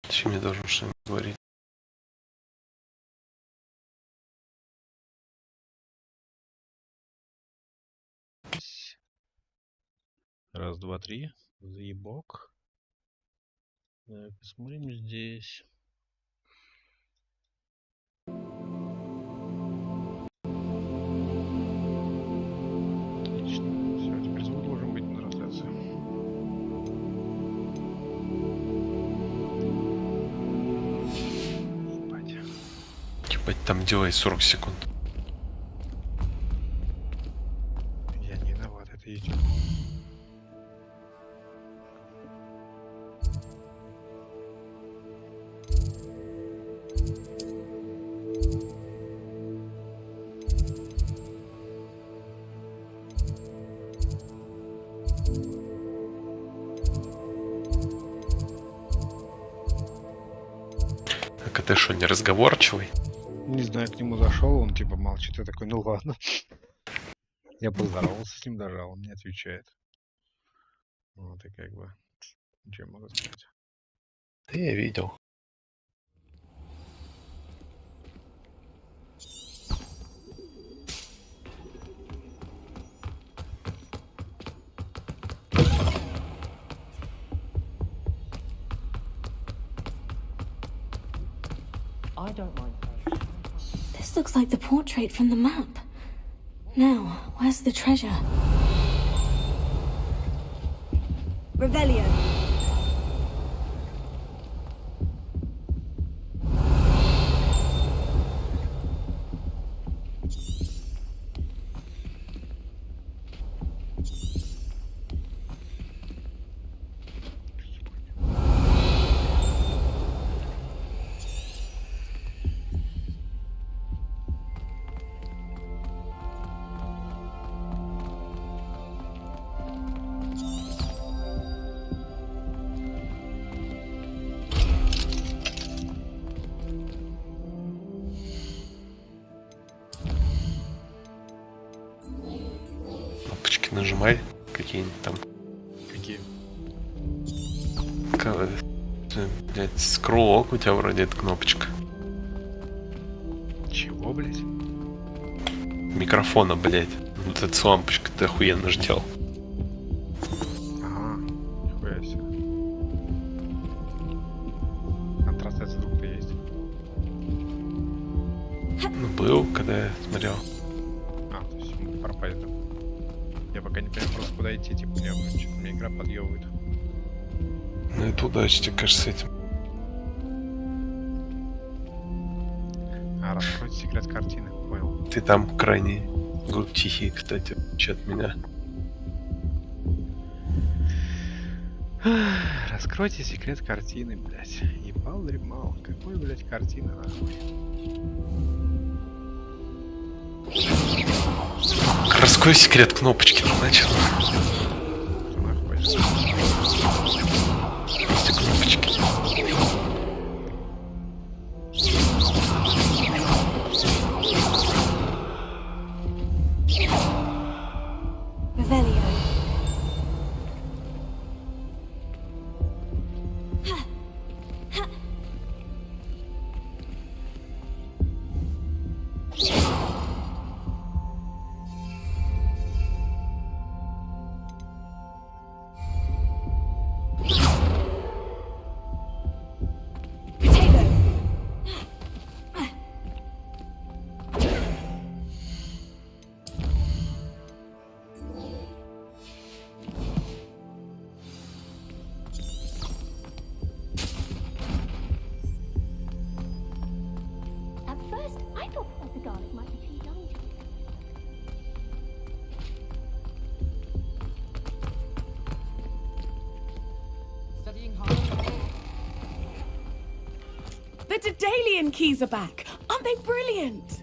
Ты мне должен что-нибудь говорить. Раз, два, три. Заебок. Так, посмотрим здесь. Отлично. Все, теперь звук должен быть на трансляции. Ебать. Ебать, там делай 40 секунд. Я не виноват, это YouTube. Так, а ты что, не разговорчивый? Не знаю, к нему зашел, он типа молчит, я такой, ну ладно. Я поздоровался с ним даже, а он не отвечает. Вот и как бы, ничего я могу сказать. Да я видел. This looks like the portrait from the map. Now, where's the treasure? Revelio. Кнопочки нажимай. Какие-нибудь там. Какие? Блять, скроллок у тебя вроде эта кнопочка. Чего, блять? Микрофона, блять. Вот эта с лампочкой ты охуенно ж делал. Ага, нихуя себе. А трансляция звук-то есть? Ну, был, когда я смотрел. А, то есть мы пропали там. Я пока не понимаю просто куда идти, типа мне игра подъебывает. Ну, это удачи тебе, кажется, с этим. А, раскройте секрет картины, понял. Ты там крайне тихий, кстати, от меня. Раскройте секрет картины, блять. Ебал дремал. Какой, блять, картина, нахуй. Раскрой секрет кнопочки начал. Что нахуй? Эти кнопочки. Revelio. At first, I thought the garlic might be too young to eat. Studying hard. The Daedalian keys are back. Aren't they brilliant?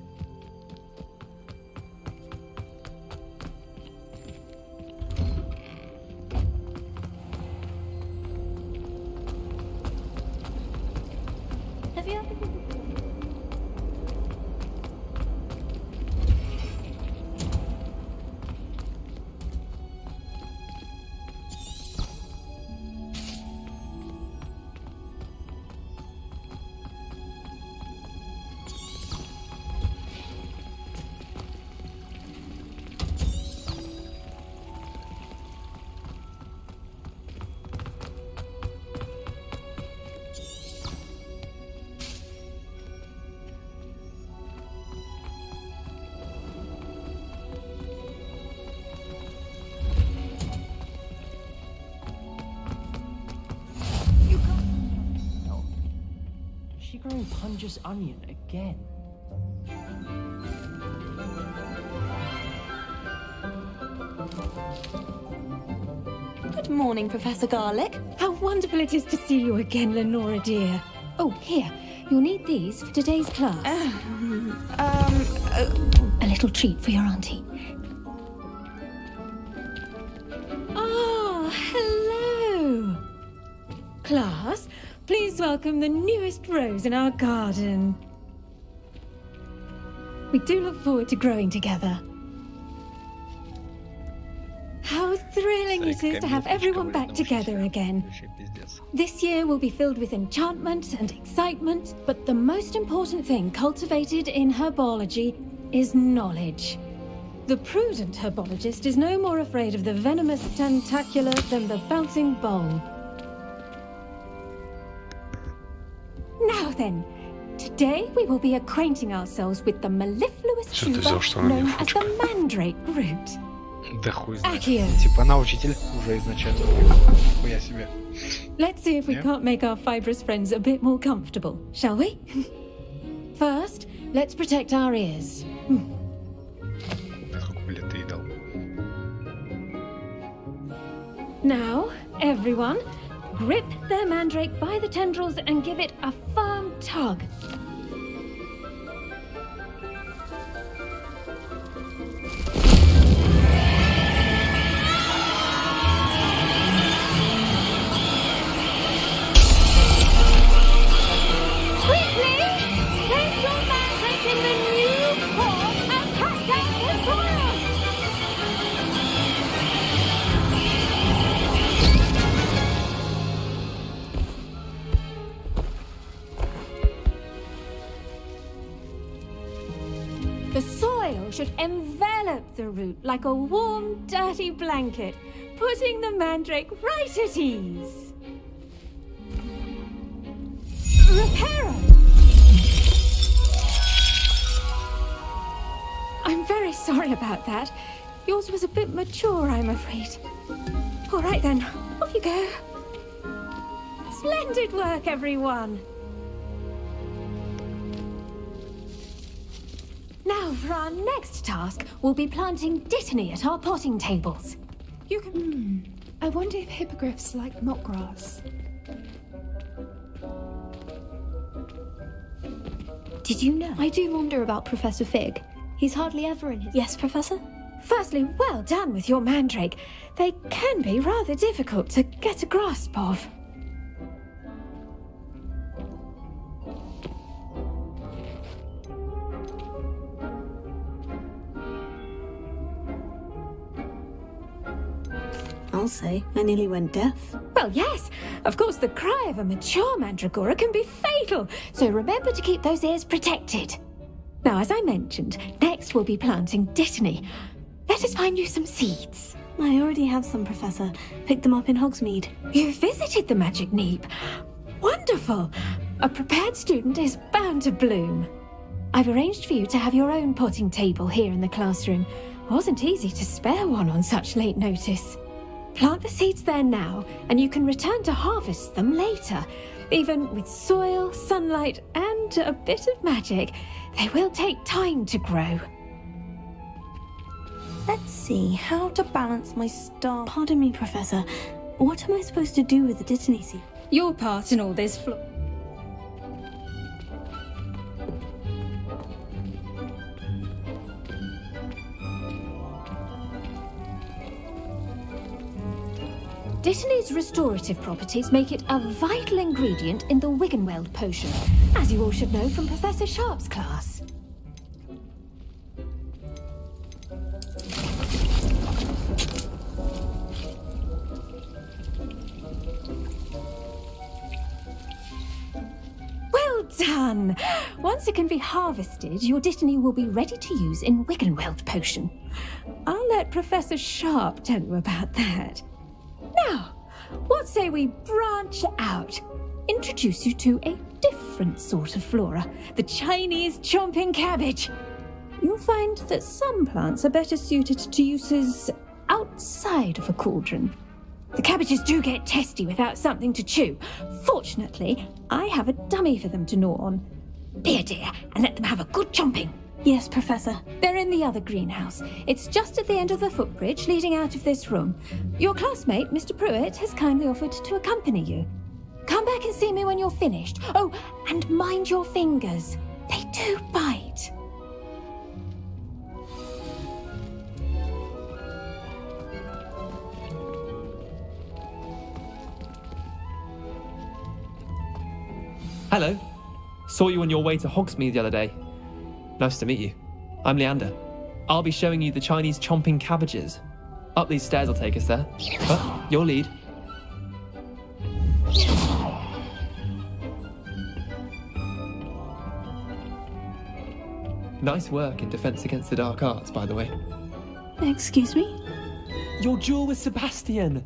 Have you ever been? growing Punja's onion again? Good morning, Professor Garlic. How wonderful it is to see you again, Lenora dear. Oh, here. You'll need these for today's class. A little treat for your auntie. Oh, hello. Class, please welcome the newest rose in our garden. We do look forward to growing together. How thrilling it is to have everyone back together again. Вообще пиздец. This year will be filled with enchantment and excitement, but the most important thing cultivated in herbology is knowledge. The prudent herbologist is no more afraid of the venomous tentacular than the bouncing bowl. Now then, today we will be acquainting ourselves with the mellifluous Что ты tuber взял, что она не known as фучка? the mandrake root. Да хуй знает. Акио. Типа она учитель уже изначально. Хуя себе. Let's see if we Yeah. can't make our fibrous friends a bit more comfortable, shall we? First, let's protect our ears. Сколько лет ты ей дал? Now, everyone, grip their mandrake by the tendrils and give it a firm tug. Quickly, place your mandrake in the new pot and cut down the soil. The soil should envelop the root like a warm, dirty blanket, putting the mandrake right at ease. Reparo! I'm very sorry about that. Yours was a bit mature, I'm afraid. All right then, off you go. Splendid work, everyone. Now, for our next task, we'll be planting dittany at our potting tables. You can. I wonder if hippogriffs like knotgrass. Did you know? I do wonder about Professor Fig. He's hardly ever in his. Yes, Professor? Firstly, well done with your mandrake. They can be rather difficult to get a grasp of. I'll say, I nearly went deaf. Well, yes, of course, the cry of a mature mandragora can be fatal, so remember to keep those ears protected. Now, as I mentioned, next we'll be planting dittany. Let us find you some seeds. I already have some, Professor. Picked them up in Hogsmeade. You visited the Magic Neep. Wonderful. A prepared student is bound to bloom. I've arranged for you to have your own potting table here in the classroom. Wasn't easy to spare one on such late notice. Plant the seeds there now, and you can return to harvest them later. Even with soil, sunlight, and a bit of magic, they will take time to grow. Let's see, how to balance my star... Pardon me, Professor. What am I supposed to do with the dittany seed? Your part in all this Dittany's restorative properties make it a vital ingredient in the Wiggenweld potion, as you all should know from Professor Sharp's class. Well done! Once it can be harvested, your dittany will be ready to use in Wiggenweld potion. I'll let Professor Sharp tell you about that. Now, what say we branch out? Introduce you to a different sort of flora, the Chinese chomping cabbage. You'll find that some plants are better suited to uses outside of a cauldron. The cabbages do get testy without something to chew. Fortunately, I have a dummy for them to gnaw on. Be a dear and let them have a good chomping. Yes, Professor. They're in the other greenhouse. It's just at the end of the footbridge leading out of this room. Your classmate, Mr. Pruitt, has kindly offered to accompany you. Come back and see me when you're finished. Oh, and mind your fingers. They do bite. Hello. Saw you on your way to Hogsmeade the other day. Nice to meet you. I'm Leander. I'll be showing you the Chinese chomping cabbages. Up these stairs will take us there. But your lead. Nice work in Defense Against the Dark Arts, by the way. Excuse me? Your duel with Sebastian!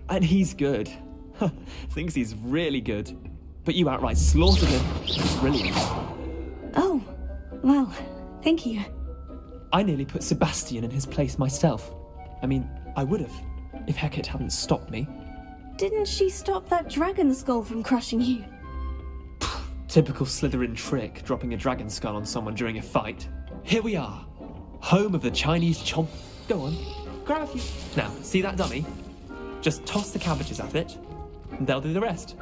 And he's good. Thinks he's really good. But you outright slaughtered him. Brilliant. Oh, well, thank you. I nearly put Sebastian in his place myself. I mean, I would have, if Hecate hadn't stopped me. Didn't she stop that dragon skull from crushing you? Typical Slytherin trick, dropping a dragon skull on someone during a fight. Here we are, home of the Chinese chomp. Go on, grab a few. Now, see that dummy? Just toss the cabbages at it, and they'll do the rest.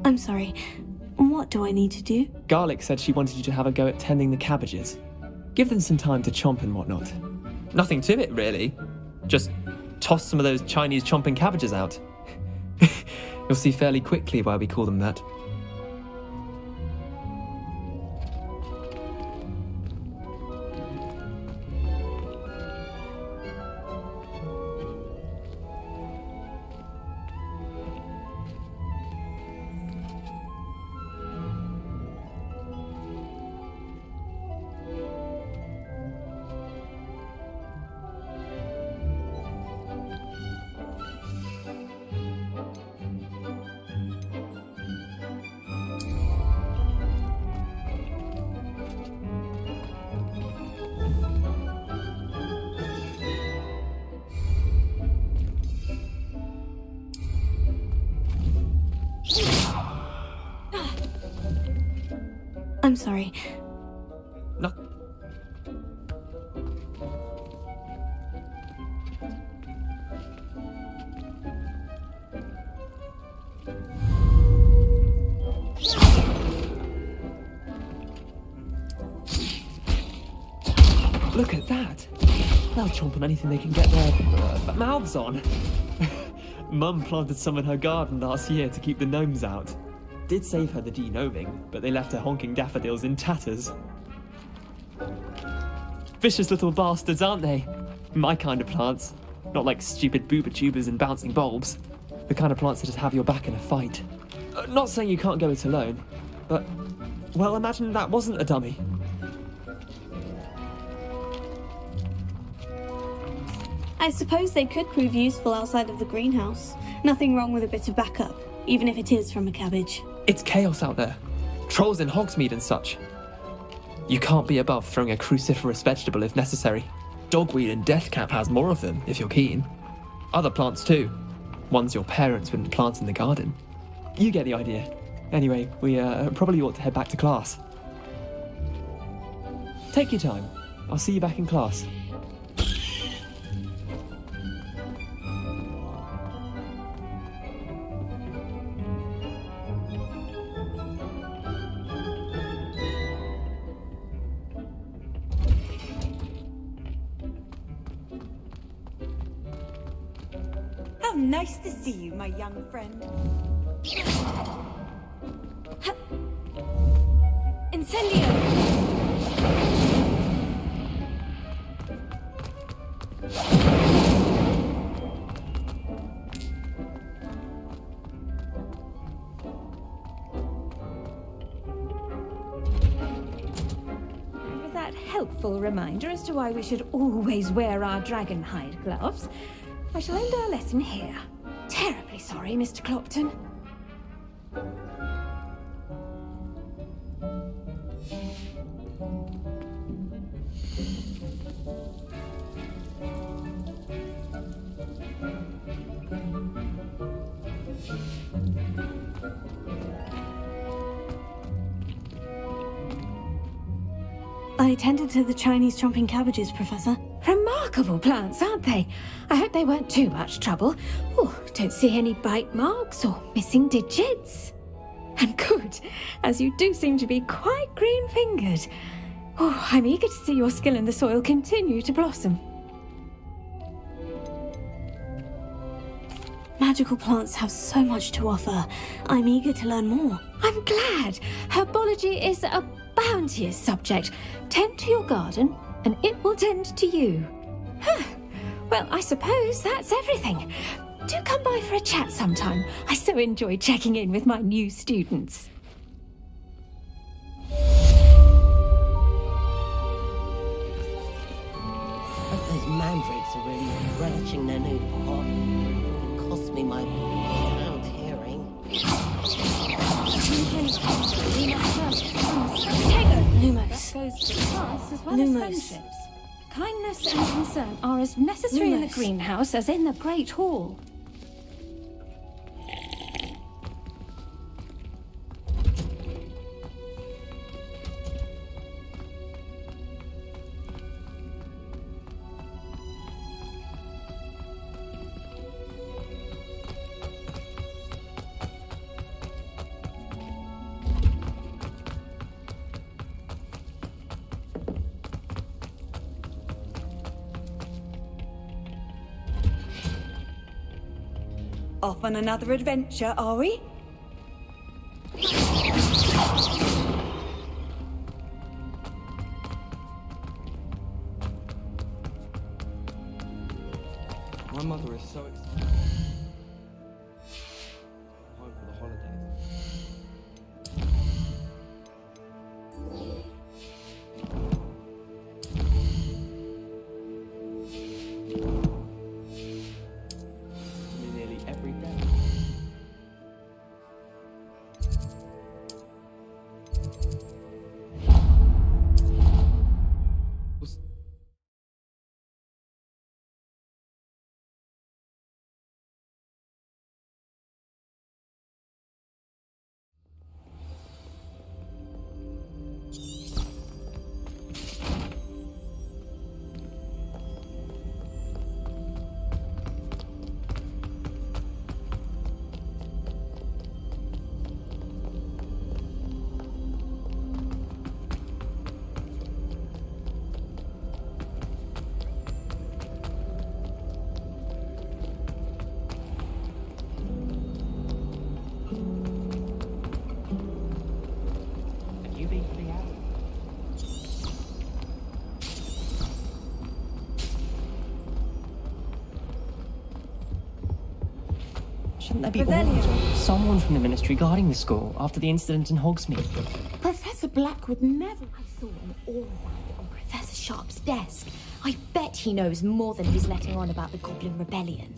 I'm sorry. What do I need to do? Garlic said she wanted you to have a go at tending the cabbages. Give them some time to chomp and whatnot. Nothing to it, really. Just toss some of those Chinese chomping cabbages out. You'll see fairly quickly why we call them that. I'm sorry. No. Look at that. They'll chomp on anything they can get their mouths on. Mum planted some in her garden last year to keep the gnomes out. Did save her the de-gnoming, but they left her honking daffodils in tatters. Vicious little bastards, aren't they? My kind of plants. Not like stupid booba tubers and bouncing bulbs. The kind of plants that just have your back in a fight. Not saying you can't go it alone, but, well, imagine that wasn't a dummy. I suppose they could prove useful outside of the greenhouse. Nothing wrong with a bit of backup, even if it is from a cabbage. It's chaos out there. Trolls in Hogsmeade and such. You can't be above throwing a cruciferous vegetable if necessary. Dogweed and deathcap has more of them, if you're keen. Other plants too. Ones your parents wouldn't plant in the garden. You get the idea. Anyway, we probably ought to head back to class. Take your time. I'll see you back in class. How nice to see you, my young friend. Incendio! With that helpful reminder as to why we should always wear our dragon hide gloves, I shall end our lesson here. Terribly sorry, Mr. Clopton. I tended to the Chinese chomping cabbages, Professor. Remarkable plants, aren't they? I hope they weren't too much trouble. Oh, don't see any bite marks or missing digits. And good, as you do seem to be quite green-fingered. Oh, I'm eager to see your skill in the soil continue to blossom. Magical plants have so much to offer. I'm eager to learn more. I'm glad. Herbology is a bounteous subject. Tend to your garden, and it will tend to you. Huh. Well, I suppose that's everything. Do come by for a chat sometime. I so enjoy checking in with my new students. Hope those mandrakes are really relishing their new pot. It cost me my sound hearing. Lumos. Goes to class as well Lumos. as friendships. Kindness and concern are as necessary in the Lumos. greenhouse as in the Great Hall. Off on another adventure, are we? My mother is so excited. Home for the holidays. Nearly every day. Have you been pretty out? Shouldn't there be Rebellion. orders or someone from the ministry guarding the school after the incident in Hogsmeade? Professor Black would never. I saw an aura on Professor Sharp's desk. I bet he knows more than he's letting on about the Goblin Rebellion.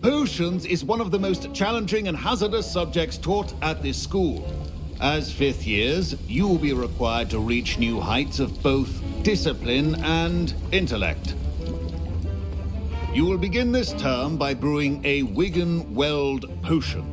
Potions is one of the most challenging and hazardous subjects taught at this school. As fifth years, you will be required to reach new heights of both discipline and intellect. You will begin this term by brewing a Wigan-Weld potion.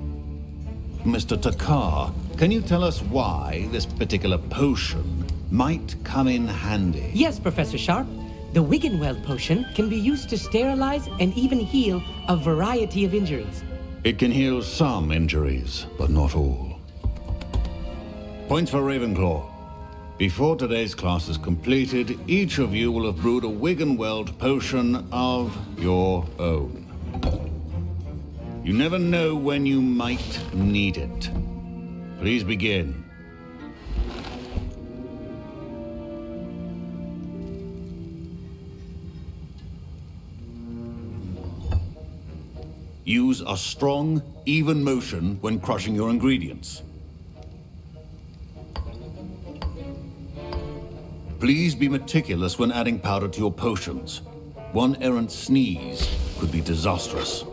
Mr. Takar, can you tell us why this particular potion might come in handy? Yes, Professor Sharp. The Wiggenweld potion can be used to sterilize and even heal a variety of injuries. It can heal some injuries, but not all. Points for Ravenclaw. Before today's class is completed, each of you will have brewed a Wiggenweld potion of your own. You never know when you might need it. Please begin. Use a strong, even motion when crushing your ingredients. Please be meticulous when adding powder to your potions. One errant sneeze could be disastrous.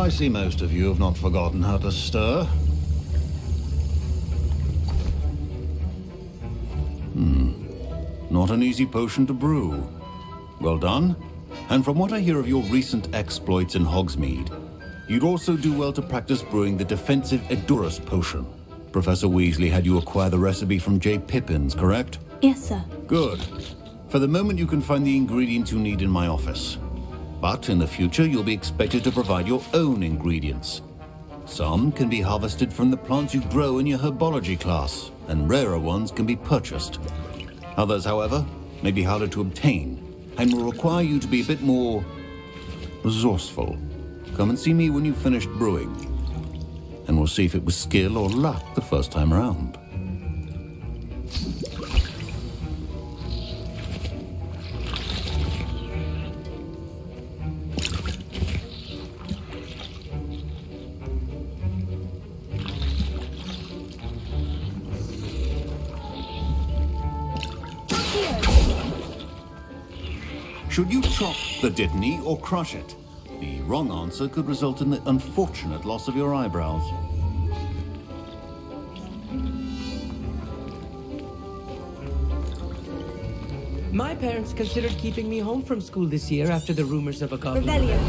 I see most of you have not forgotten how to stir. Not an easy potion to brew. Well done. And from what I hear of your recent exploits in Hogsmeade, you'd also do well to practice brewing the defensive Edurus potion. Professor Weasley had you acquire the recipe from J. Pippins, correct? Yes, sir. Good. For the moment, you can find the ingredients you need in my office. But in the future, you'll be expected to provide your own ingredients. Some can be harvested from the plants you grow in your herbology class, and rarer ones can be purchased. Others, however, may be harder to obtain, and will require you to be a bit more resourceful. Come and see me when you've finished brewing, and we'll see if it was skill or luck the first time around. Should you chop the Dittany or crush it? The wrong answer could result in the unfortunate loss of your eyebrows. My parents considered keeping me home from school this year after the rumors of a goblin. Revelio.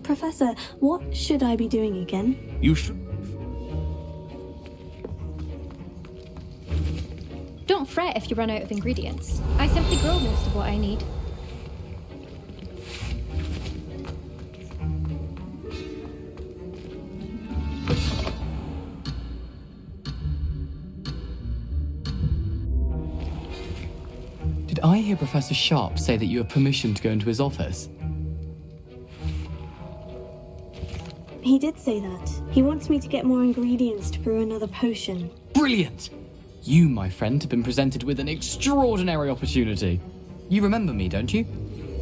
Professor, what should I be doing again? You should... Don't fret if you run out of ingredients. I simply grow most of what I need. Did I hear Professor Sharp say that you have permission to go into his office? He did say that. He wants me to get more ingredients to brew another potion. Brilliant! You, my friend, have been presented with an extraordinary opportunity. You remember me, don't you?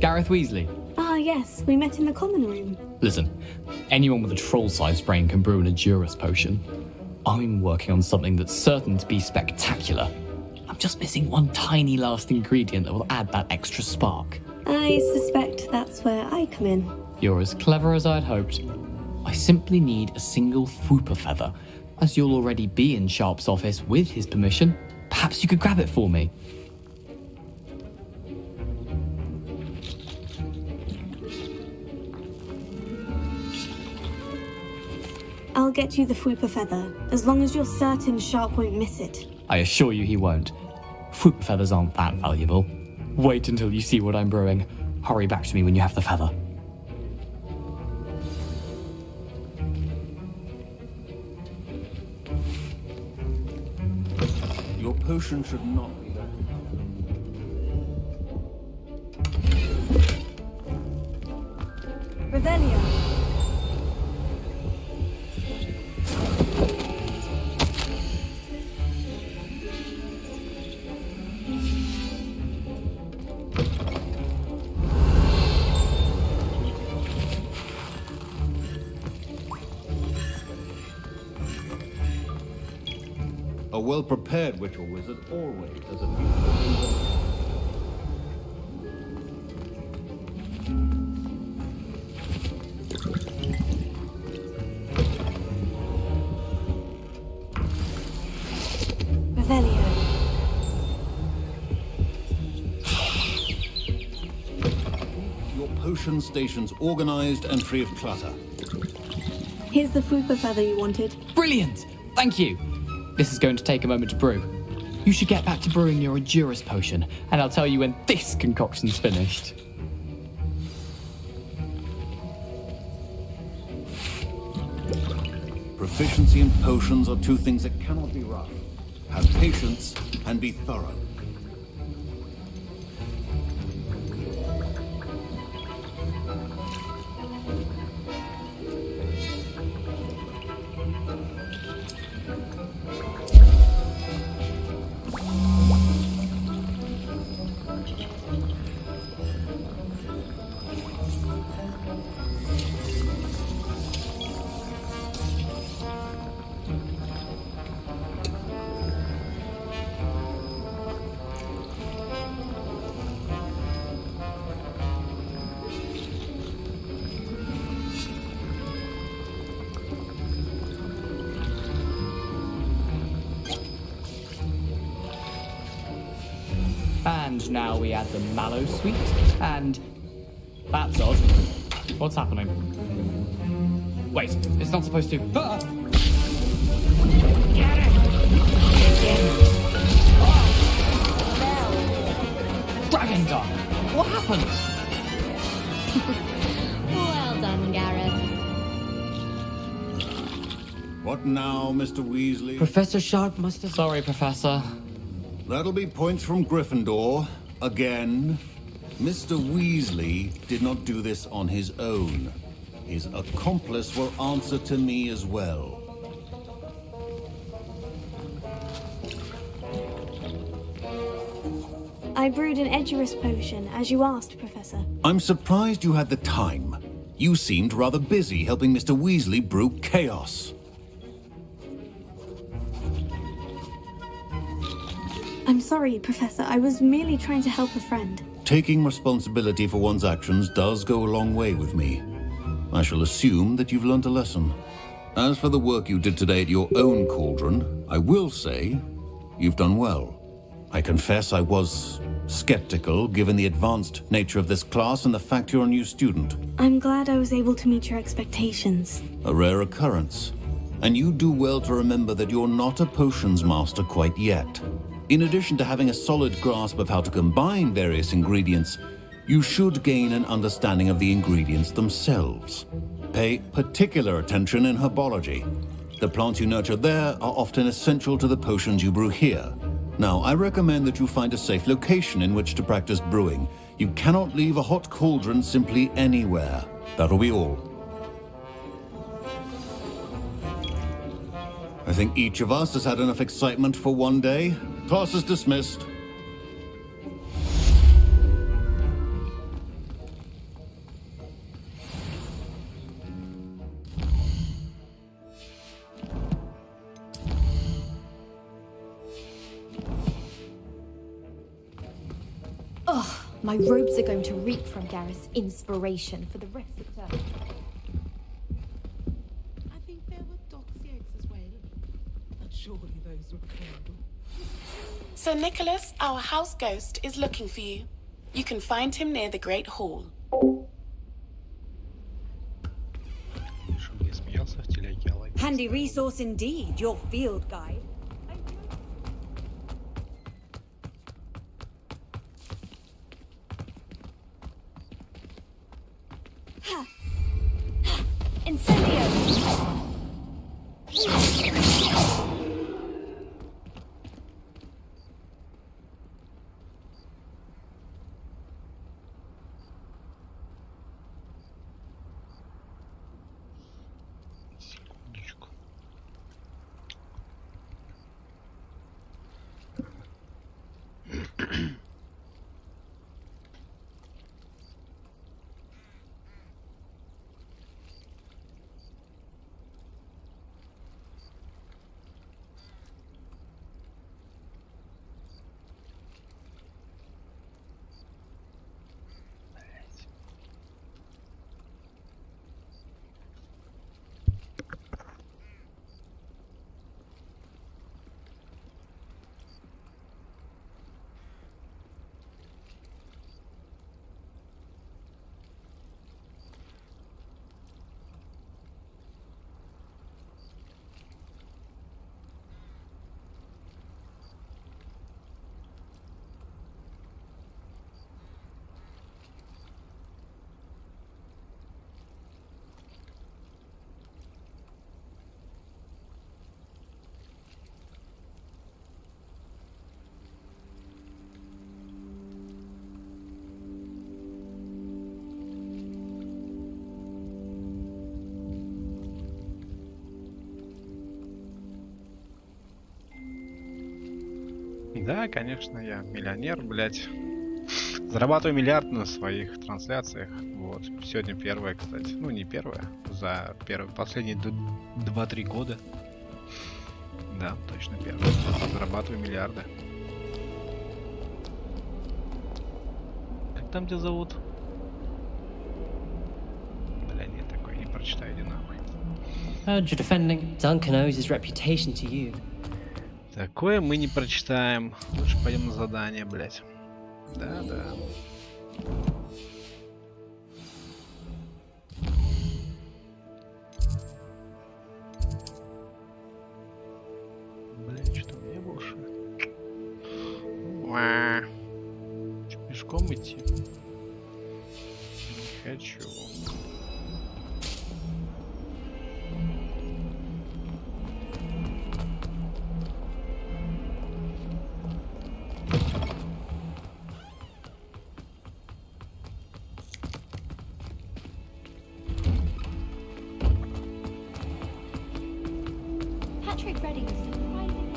Gareth Weasley. Ah, yes, we met in the common room. Listen, anyone with a troll-sized brain can brew an Edurus potion. I'm working on something that's certain to be spectacular. I'm just missing one tiny last ingredient that will add that extra spark. I suspect that's where I come in. You're as clever as I'd hoped. I simply need a single Fwooper feather. As you'll already be in Sharp's office with his permission, perhaps you could grab it for me. I'll get you the Fwooper feather, as long as you're certain Sharp won't miss it. I assure you he won't. Fwooper feathers aren't that valuable. Wait until you see what I'm brewing. Hurry back to me when you have the feather. Your potion should not be that. Revelio. A well-prepared witch or wizard always has a few potions. Revelio. Your potion stations organized and free of clutter. Here's the Fwooper feather you wanted. Brilliant! Thank you! This is going to take a moment to brew. You should get back to brewing your Edurus potion, and I'll tell you when this concoction's finished. Proficiency in potions are two things that cannot be rushed. Have patience and be thorough. And now we add the mallow sweet, and... That's odd. What's happening? Wait, it's not supposed to... Ah! Get it! Dragon Dog! What happened? Well done, Gareth. What now, Mr. Weasley? Professor Sharp must have... Sorry, Professor. That'll be points from Gryffindor. Again. Mr. Weasley did not do this on his own. His accomplice will answer to me as well. I brewed an Edgerus potion, as you asked, Professor. I'm surprised you had the time. You seemed rather busy helping Mr. Weasley brew chaos. I'm sorry, Professor. I was merely trying to help a friend. Taking responsibility for one's actions does go a long way with me. I shall assume that you've learnt a lesson. As for the work you did today at your own cauldron, I will say you've done well. I confess I was skeptical, given the advanced nature of this class and the fact you're a new student. I'm glad I was able to meet your expectations. A rare occurrence. And you do well to remember that you're not a potions master quite yet. In addition to having a solid grasp of how to combine various ingredients, you should gain an understanding of the ingredients themselves. Pay particular attention in herbology. The plants you nurture there are often essential to the potions you brew here. Now, I recommend that you find a safe location in which to practice brewing. You cannot leave a hot cauldron simply anywhere. That'll be all. I think each of us has had enough excitement for one day. Class is dismissed. Ugh, my robes are going to reek from Gareth's inspiration for the rest of the term. I think there were doxy eggs as well. But surely those were candle. Sir Nicholas, our house ghost, is looking for you. You can find him near the Great Hall. Handy resource indeed, your field guide. Incendio! Да, конечно, я миллионер, блять. Зарабатываю миллиард на своих трансляциях. Вот. Сегодня первая, кстати. Ну, не первая. За последние 2-3 года. Да, точно первая. Зарабатываю миллиарды. Как там тебя зовут? Бля, нет, такой не прочитаю, иди нахуй. Heard you're defending Duncan owes his reputation to you. Такое мы не прочитаем. Лучше пойдем на задание, блять. Да-да. Бля, что у меня больше? Чё, пешком идти? Не хочу. Patrick Redding is surprisingly...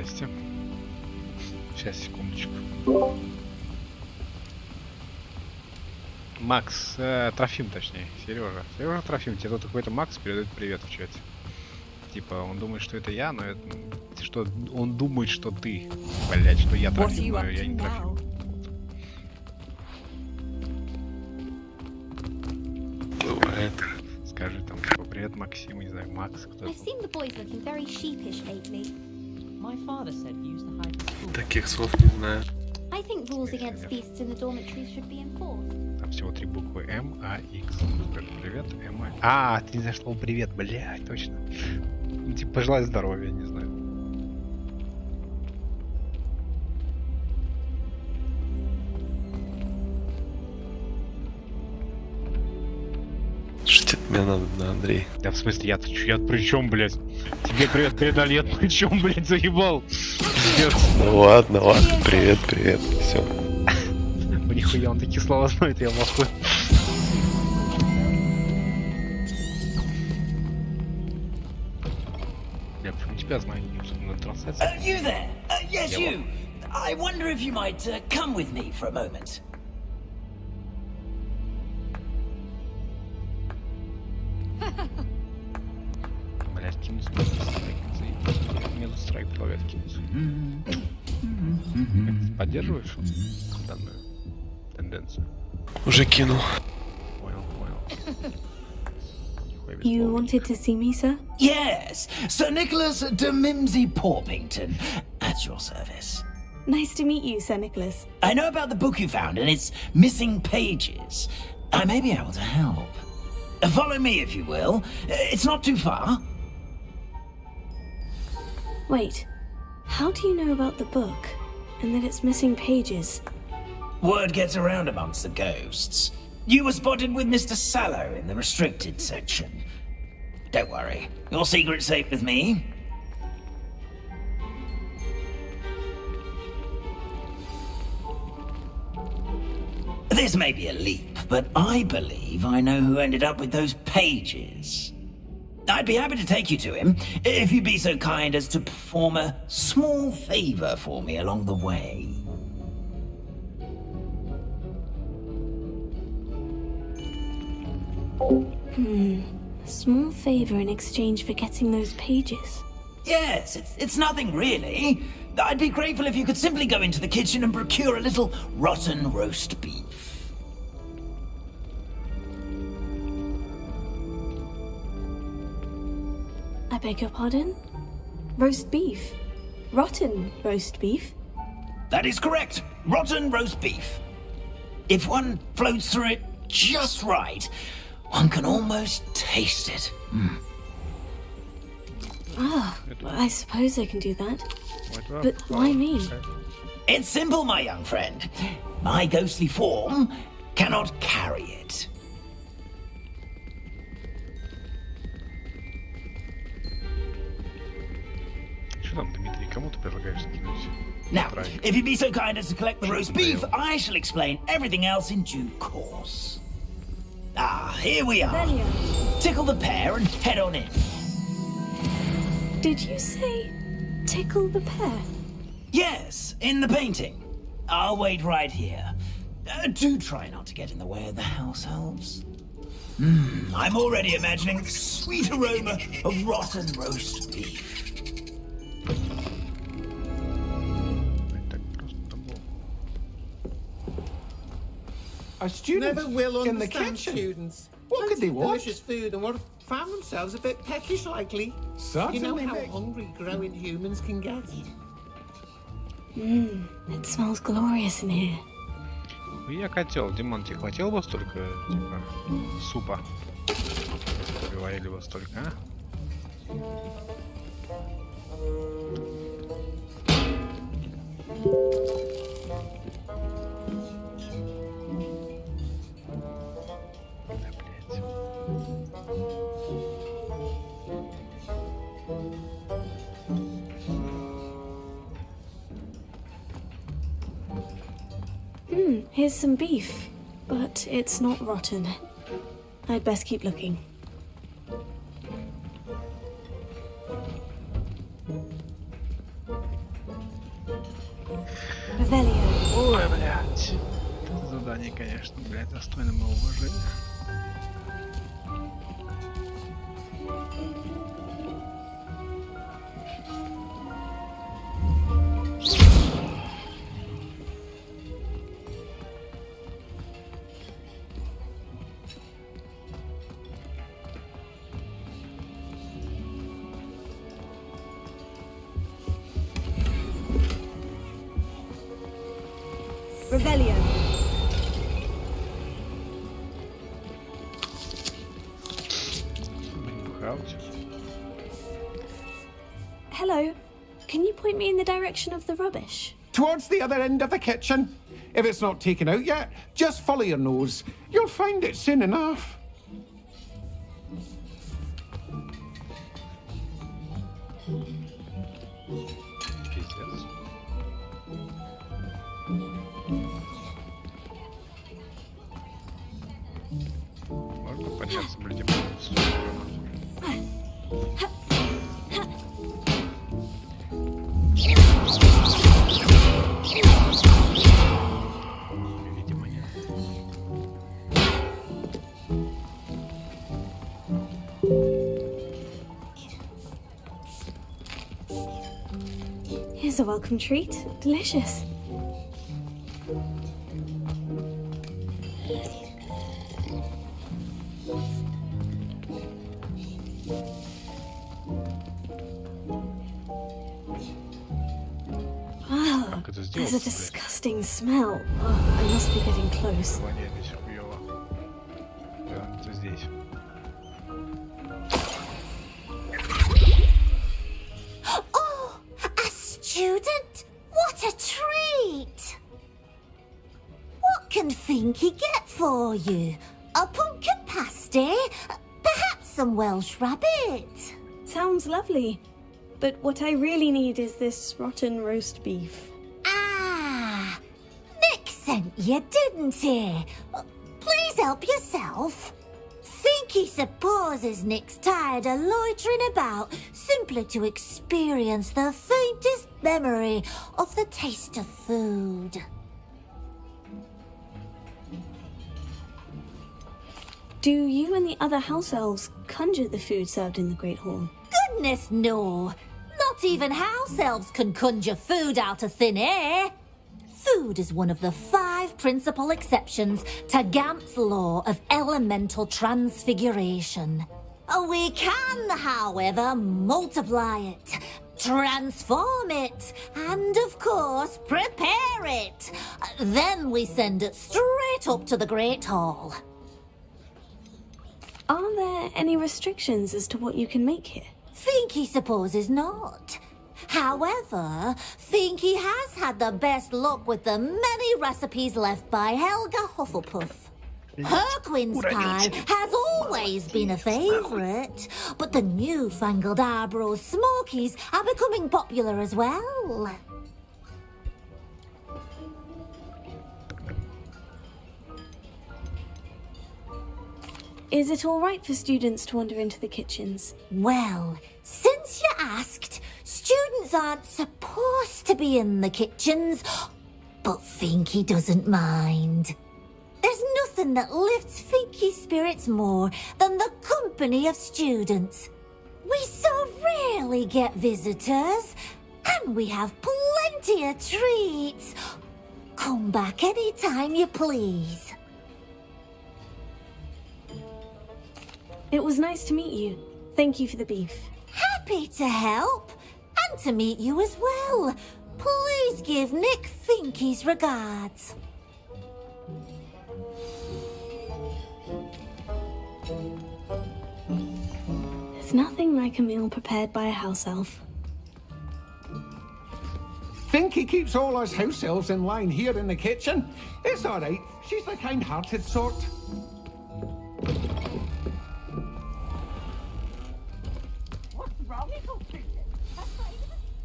Здрасте. Сейчас, секундочку. Макс, Трофим, точнее, Сережа. Сережа Трофим, тебе тут какой-то Макс передает привет в чате. Типа, он думает, что это я, но это... Что он думает, что ты. Блять, что я Трофим, но я не Трофим. Бывает. Скажи там, типа, привет, Максим, не знаю, Макс, кто I've seen the boys looking very sheepish lately. My father said he used to hide in school. Таких слов не знаю. I think rules against beasts in the dormitories should be enforced. Там всего 3 буквы М, А, Х. Скажи привет, М, А. А, ты не знаешь слово привет, блядь, точно. Ну, типа, пожелай здоровья, не знаю. Что тебе надо, Андрей? Да в смысле, я при чем, блядь? Тебе привет передали, я при чем, блядь, заебал? Пиздец. Ну ладно, привет, все. Нихуя, он такие слова знает, я в ахуе. Я почему тебя знаю, на трансляции? You there? Yes, you. I wonder if you might come with me for a moment. Блядь, кинуть мне тут страйк ловят кинуть. Поддерживаешь данную тенденцию? Уже кинул. Понял. You wanted to see me, sir? Yes, Sir Nicholas de Mimsy Porpington, at your service. Nice to meet you, Sir Nicholas. I know about the book you found and its missing pages. I may be able to help. Follow me, if you will. It's not too far. Wait, how do you know about the book and that it's missing pages? Word gets around amongst the ghosts. You were spotted with Mr. Sallow in the restricted section. Don't worry, your secret's safe with me. This may be a leap, but I believe I know who ended up with those pages. I'd be happy to take you to him, if you'd be so kind as to perform a small favor for me along the way. Small favor in exchange for getting those pages. Yes, it's nothing really. I'd be grateful if you could simply go into the kitchen and procure a little rotten roast beef. I beg your pardon? Roast beef? Rotten roast beef? That is correct. Rotten roast beef. If one floats through it just right, one can almost taste it. I suppose I can do that. But why me? It's simple, my young friend. My ghostly form cannot carry it. Что там, Дмитрий, кому ты предлагаешь скинуть? Now, if you'd be so kind as to collect the roast beef, I shall explain everything else in due course. Ah, here we are. Tickle the pear and head on in. Did you say tickle the pear? Yes, in the painting. I'll wait right here. Do try not to get in the way of the house elves. I'm already imagining the sweet aroma of rotten roast beef. Are students never will in the understand kitchen? students. What could they want? Delicious food and what found themselves a bit peckish likely. Certainly You know how make- hungry growing humans can get. It smells glorious in here. Я котел. Димон, тебе хватило бы столько, типа, супа? Говорили бы столько, а? Here's some beef, but it's not rotten. I'd best keep looking. Revelio. Ой, блядь. Это задание, конечно, блядь, достойно моего уважения. Revelio. Hello. Can you point me in the direction of the rubbish? Towards the other end of the kitchen. If it's not taken out yet, just follow your nose. You'll find it soon enough. Пиздец. Можно подняться, блядь, в сторону? Видимо, нет. Here's a welcome treat. Delicious. Oh, Как это there's a сделать, блядь? disgusting smell. Oh, I must be getting close. Воняет здесь хуёво. Да, это здесь. Oh, a student? What a treat! What can Finky get for you? A pumpkin pasty? Perhaps some Welsh rabbit? Sounds lovely. But what I really need is this rotten roast beef. Ah, Nick sent you, didn't he? Please help yourself. Finky supposes Nick's tired of loitering about simply to experience the faintest memory of the taste of food. Do you and the other house elves conjure the food served in the Great Hall? Goodness, no. Not even house elves can conjure food out of thin air. Food is one of the 5 principal exceptions to Gamp's law of elemental transfiguration. We can, however, multiply it, transform it, and of course, prepare it. Then we send it straight up to the Great Hall. Are there any restrictions as to what you can make here? Finky supposes not. However, Finky has had the best luck with the many recipes left by Helga Hufflepuff. Her quince pie has always been a favourite, but the newfangled Arbroath Smokies are becoming popular as well. Is it all right for students to wander into the kitchens? Well, since you asked, students aren't supposed to be in the kitchens, but Finky doesn't mind. There's nothing that lifts Finky's spirits more than the company of students. We so rarely get visitors, and we have plenty of treats. Come back any time you please. It was nice to meet you. Thank you for the beef. Happy to help. And to meet you as well. Please give Nick Finky's regards. There's nothing like a meal prepared by a house elf. Finky keeps all us house elves in line here in the kitchen. It's all right. She's the kind-hearted sort.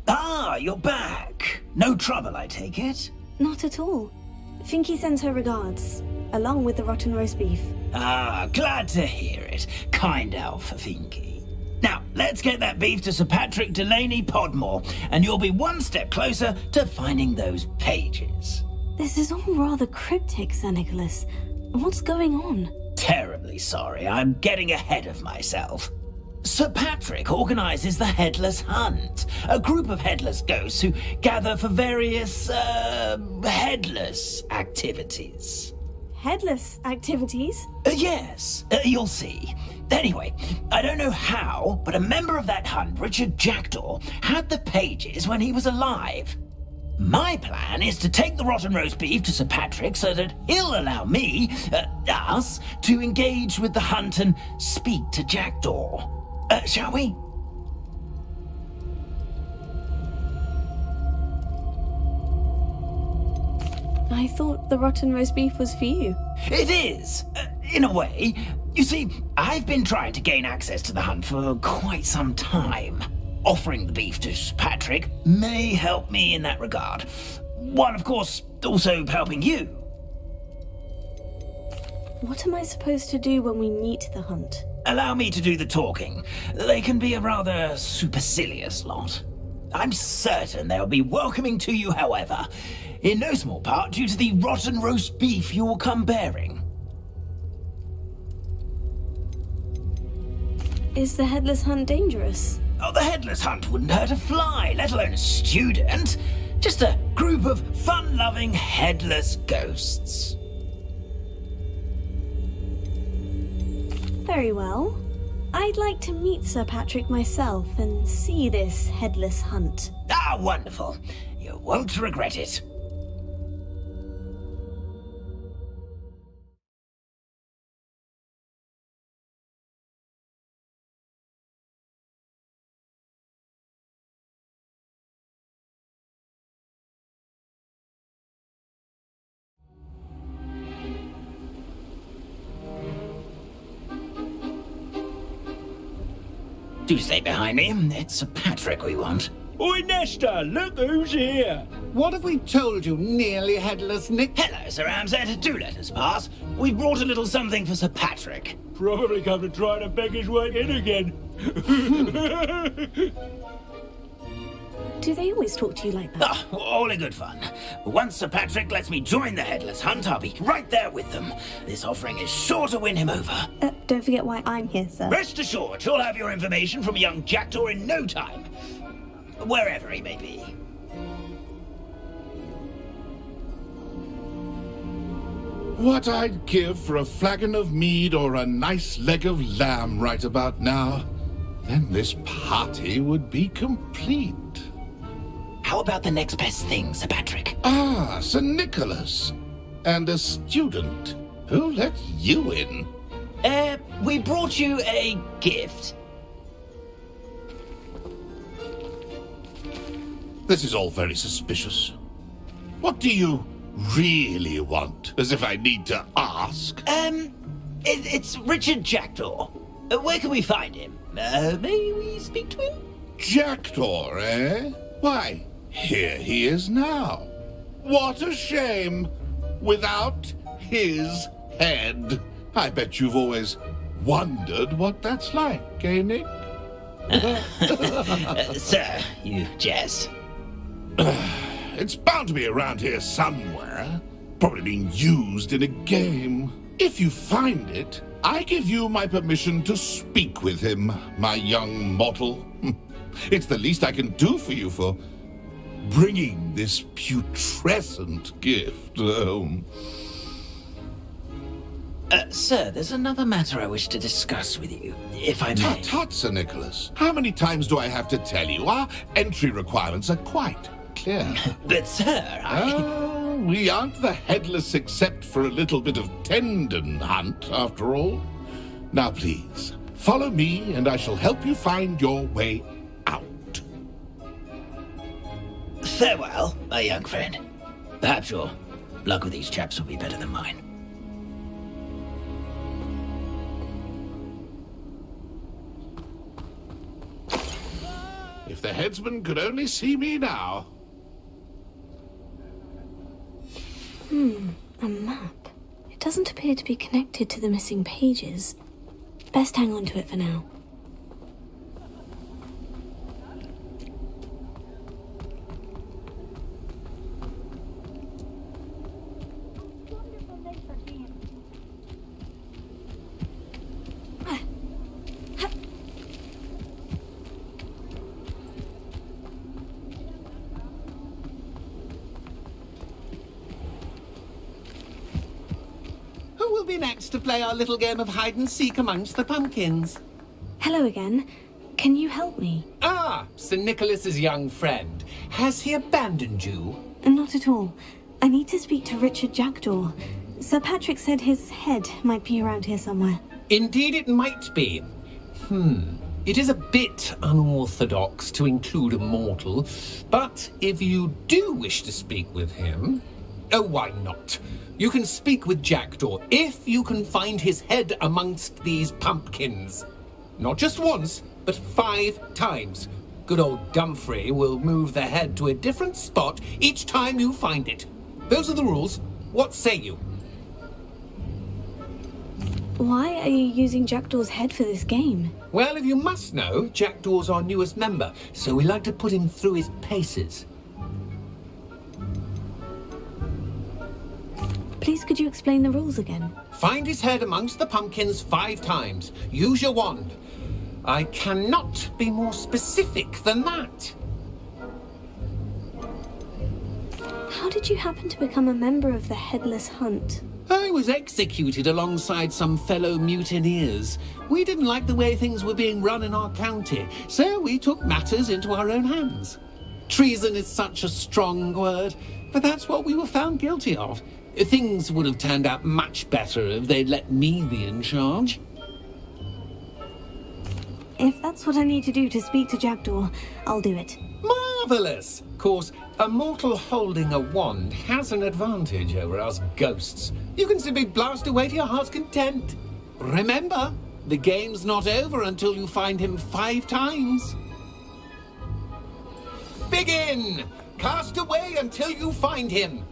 Ah, you're back. No trouble, I take it? Not at all. Finky sends her regards, along with the rotten roast beef. Ah, glad to hear it. Kind elf for Finky. Now, let's get that beef to Sir Patrick Delaney Podmore, and you'll be one step closer to finding those pages. This is all rather cryptic, Sir Nicholas. What's going on? Terribly sorry, I'm getting ahead of myself. Sir Patrick organises the Headless Hunt, a group of headless ghosts who gather for various, headless activities. Headless activities? Yes, you'll see. Anyway, I don't know how, but a member of that hunt, Richard Jackdaw, had the pages when he was alive. My plan is to take the rotten roast beef to Sir Patrick so that he'll allow me, us, to engage with the hunt and speak to Jackdaw. Shall we? I thought the rotten roast beef was for you. It is, in a way. You see, I've been trying to gain access to the hunt for quite some time. Offering the beef to Sir Patrick may help me in that regard. While, of course, also helping you. What am I supposed to do when we meet the hunt? Allow me to do the talking. They can be a rather supercilious lot. I'm certain they'll be welcoming to you, however, in no small part due to the rotten roast beef you will come bearing. Is the headless hunt dangerous? Oh, the headless hunt wouldn't hurt a fly, let alone a student. Just a group of fun-loving headless ghosts. Very well. I'd like to meet Sir Patrick myself and see this headless hunt. Ah, wonderful. You won't regret it. Do stay behind me. It's Sir Patrick we want. Oi, Nesta, look who's here. What have we told you, nearly headless Nick? Hello, Sir Ramsay. Do let us pass. We've brought a little something for Sir Patrick. Probably come to try to beg his way in again. Do they always talk to you like that? Oh, all in good fun. Once Sir Patrick lets me join the Headless Hunt, I'll be right there with them. This offering is sure to win him over. Don't forget why I'm here, sir. Rest assured, you'll have your information from a young Jackdaw in no time. Wherever he may be. What I'd give for a flagon of mead or a nice leg of lamb right about now. Then this party would be complete. How about the next best thing, Sir Patrick? Ah, Sir Nicholas. And a student. Who let you in? We brought you a gift. This is all very suspicious. What do you really want? As if I need to ask. It's Richard Jackdaw. Where can we find him? May we speak to him? Jackdaw, eh? Why, here he is now. What a shame. Without his head. I bet you've always wondered what that's like, eh, Nick? Sir, you jest. It's bound to be around here somewhere. Probably being used in a game. If you find it, I give you my permission to speak with him, my young mortal. It's the least I can do for you for bringing this putrescent gift home. Sir, there's another matter I wish to discuss with you, if I may. Tut tut, Sir Nicholas. How many times do I have to tell you? Our entry requirements are quite clear. But, sir, we aren't the headless except for a little bit of tendon hunt, after all. Now, please, follow me and I shall help you find your way out. Farewell, my young friend. Perhaps your luck with these chaps will be better than mine. If the headsman could only see me now. A map. It doesn't appear to be connected to the missing pages. Best hang on to it for now. Who will be next to play our little game of hide-and-seek amongst the pumpkins? Hello again. Can you help me? Ah, Sir Nicholas's young friend. Has he abandoned you? Not at all. I need to speak to Richard Jackdaw. Sir Patrick said his head might be around here somewhere. Indeed it might be. It is a bit unorthodox to include a mortal, but if you do wish to speak with him... Oh, why not? You can speak with Jackdaw if you can find his head amongst these pumpkins. Not just once, but 5 times. Good old Dumfrey will move the head to a different spot each time you find it. Those are the rules. What say you? Why are you using Jackdaw's head for this game? Well, if you must know, Jackdaw's our newest member, so we like to put him through his paces. Please could you explain the rules again? Find his head amongst the pumpkins 5 times. Use your wand. I cannot be more specific than that. How did you happen to become a member of the Headless Hunt? I was executed alongside some fellow mutineers. We didn't like the way things were being run in our county, so we took matters into our own hands. Treason is such a strong word, but that's what we were found guilty of. Things would have turned out much better if they'd let me be in charge. If that's what I need to do to speak to Jackdaw, I'll do it. Marvellous! Of course, a mortal holding a wand has an advantage over us ghosts. You can simply blast away to your heart's content. Remember, the game's not over until you find him 5 times. Begin! Cast away until you find him.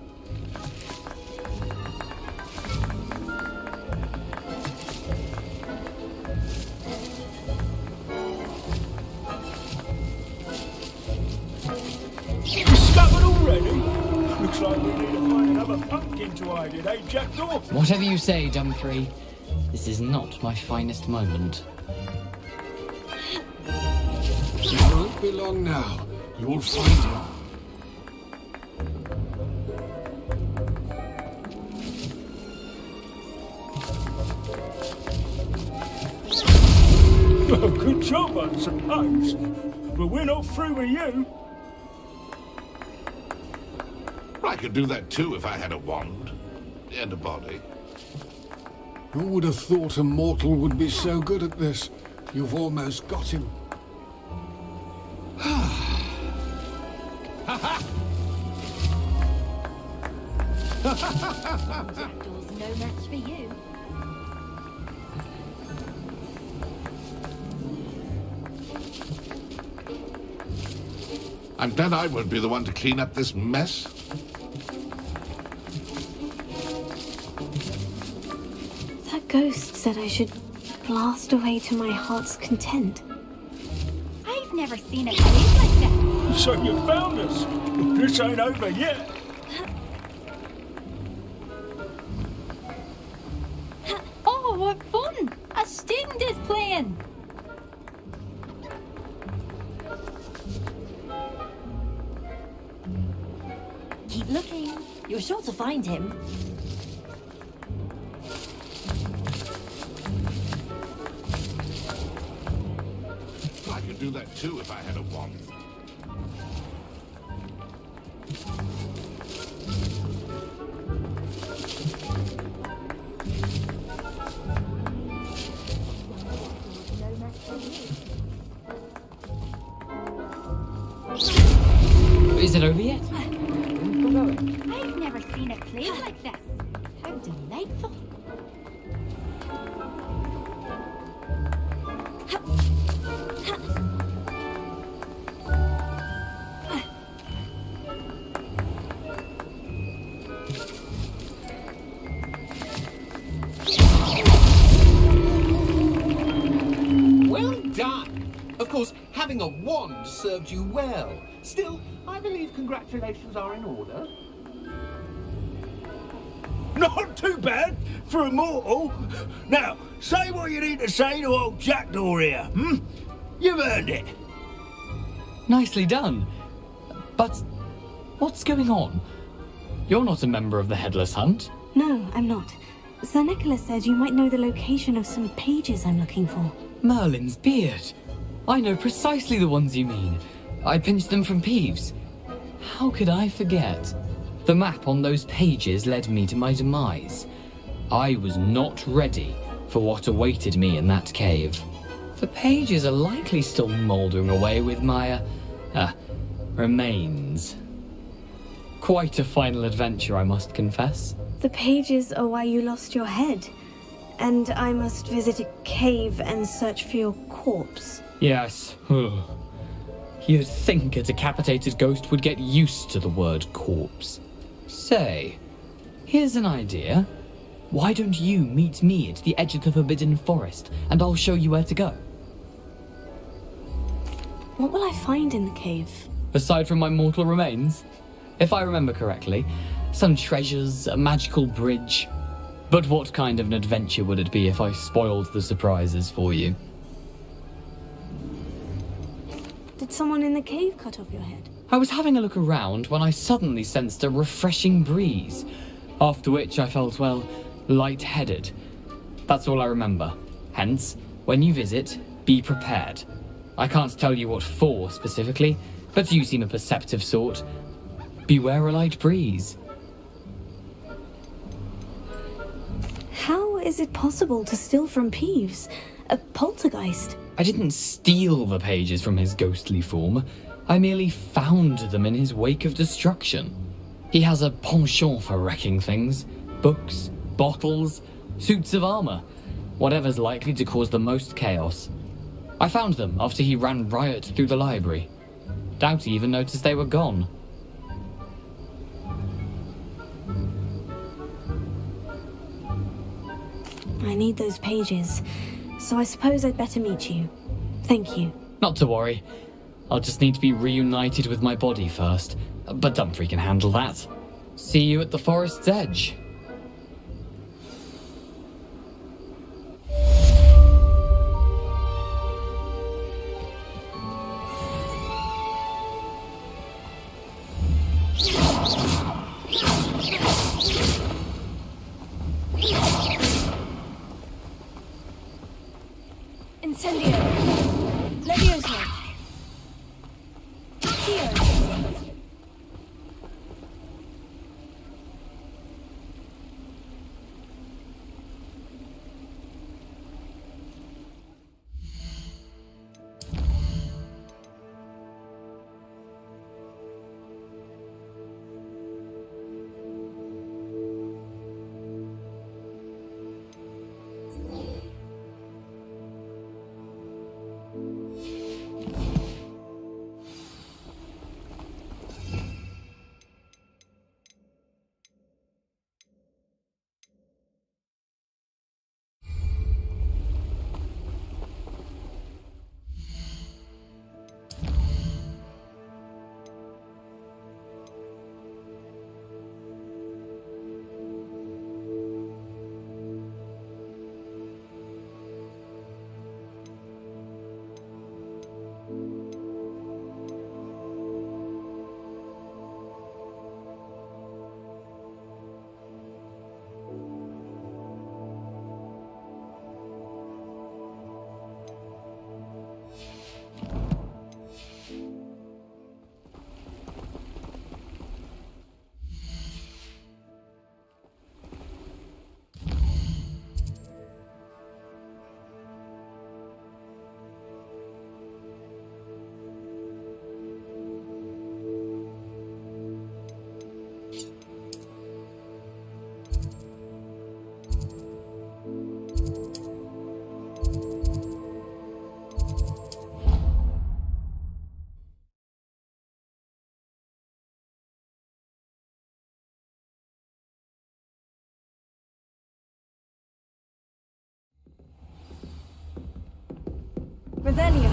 Discovered already? Looks like we need to find another pumpkin to hide in, eh, Jackdaw? Whatever you say, Dumfrey. This is not my finest moment. It won't be long now. You'll find him. Well, good job, I suppose. But we're not through with you. I could do that too if I had a wand and a body. Who would have thought a mortal would be so good at this? You've almost got him. Jackdaw's no match for you. I'm glad I won't be the one to clean up this mess. That ghost said I should blast away to my heart's content. I've never seen a place like that. So you found us. This ain't over yet. Oh, what fun! A student is playing. Keep looking. You're sure to find him. too if I had a wand. Is it over yet? I've never seen a play like this. How delightful. Well done! Of course, having a wand served you well. Still, I believe congratulations are in order. Not too bad for a mortal. Now, say what you need to say to old Jackdaw here, hmm? You've earned it. Nicely done. But what's going on? You're not a member of the Headless Hunt. No, I'm not. Sir Nicholas said you might know the location of some pages I'm looking for. Merlin's beard. I know precisely the ones you mean. I pinched them from Peeves. How could I forget? The map on those pages led me to my demise. I was not ready for what awaited me in that cave. The pages are likely still mouldering away with my, remains. Quite a final adventure, I must confess. The pages are why you lost your head. And I must visit a cave and search for your corpse. Yes. You'd think a decapitated ghost would get used to the word corpse. Say, here's an idea. Why don't you meet me at the edge of the Forbidden Forest, and I'll show you where to go? What will I find in the cave? Aside from my mortal remains? If I remember correctly, some treasures, a magical bridge. But what kind of an adventure would it be if I spoiled the surprises for you? Did someone in the cave cut off your head? I was having a look around when I suddenly sensed a refreshing breeze, after which I felt, well, lightheaded. That's all I remember. Hence, when you visit, be prepared. I can't tell you what for specifically, but you seem a perceptive sort. Beware a light breeze. How is it possible to steal from Peeves? A poltergeist? I didn't steal the pages from his ghostly form. I merely found them in his wake of destruction. He has a penchant for wrecking things. Books, bottles, suits of armor. Whatever's likely to cause the most chaos. I found them after he ran riot through the library. Doubt he even noticed they were gone. I need those pages, so I suppose I'd better meet you. Thank you. Not to worry. I'll just need to be reunited with my body first. But Dumfries can handle that. See you at the forest's edge. Incendio! Levioso! Here! Revelio.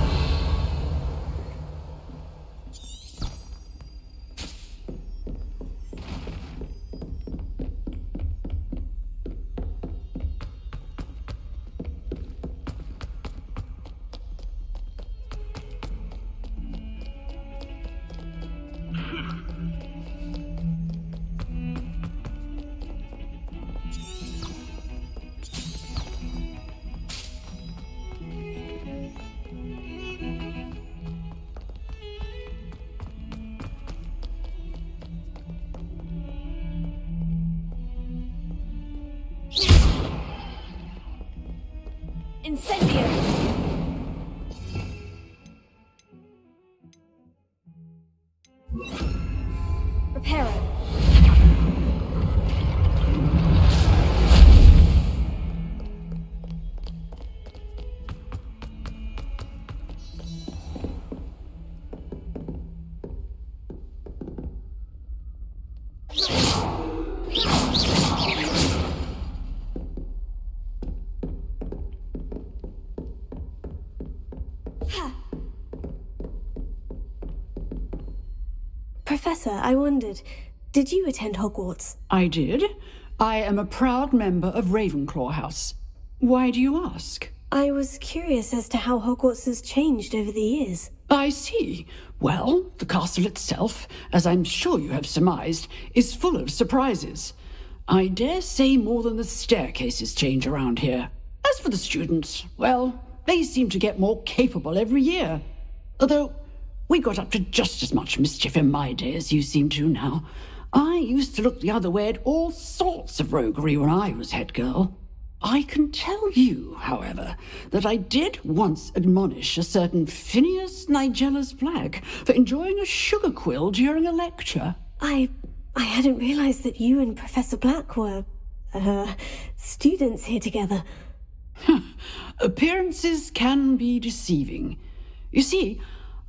Incendio! Reparo. Professor, I wondered, did you attend Hogwarts? I did. I am a proud member of Ravenclaw House. Why do you ask? I was curious as to how Hogwarts has changed over the years. I see. Well, the castle itself, as I'm sure you have surmised, is full of surprises. I dare say more than the staircases change around here. As for the students, well, they seem to get more capable every year. Although, we got up to just as much mischief in my day as you seem to now. I used to look the other way at all sorts of roguery when I was head girl. I can tell you, however, that I did once admonish a certain Phineas Nigellus Black for enjoying a sugar quill during a lecture. I hadn't realized that you and Professor Black were, students here together. Appearances can be deceiving. You see,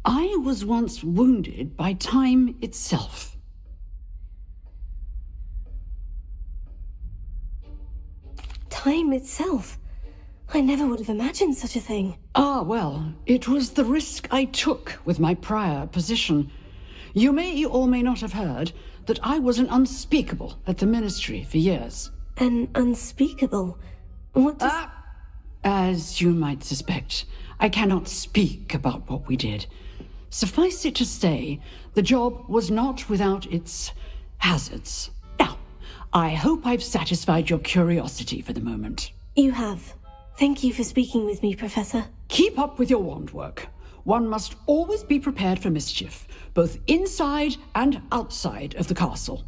I was once wounded by time itself. Time itself? I never would have imagined such a thing. Ah, well, it was the risk I took with my prior position. You may or may not have heard that I was an unspeakable at the Ministry for years. An unspeakable? What does... As you might suspect, I cannot speak about what we did. Suffice it to say, the job was not without its hazards. Now, I hope I've satisfied your curiosity for the moment. You have. Thank you for speaking with me, Professor. Keep up with your wand work. One must always be prepared for mischief, both inside and outside of the castle.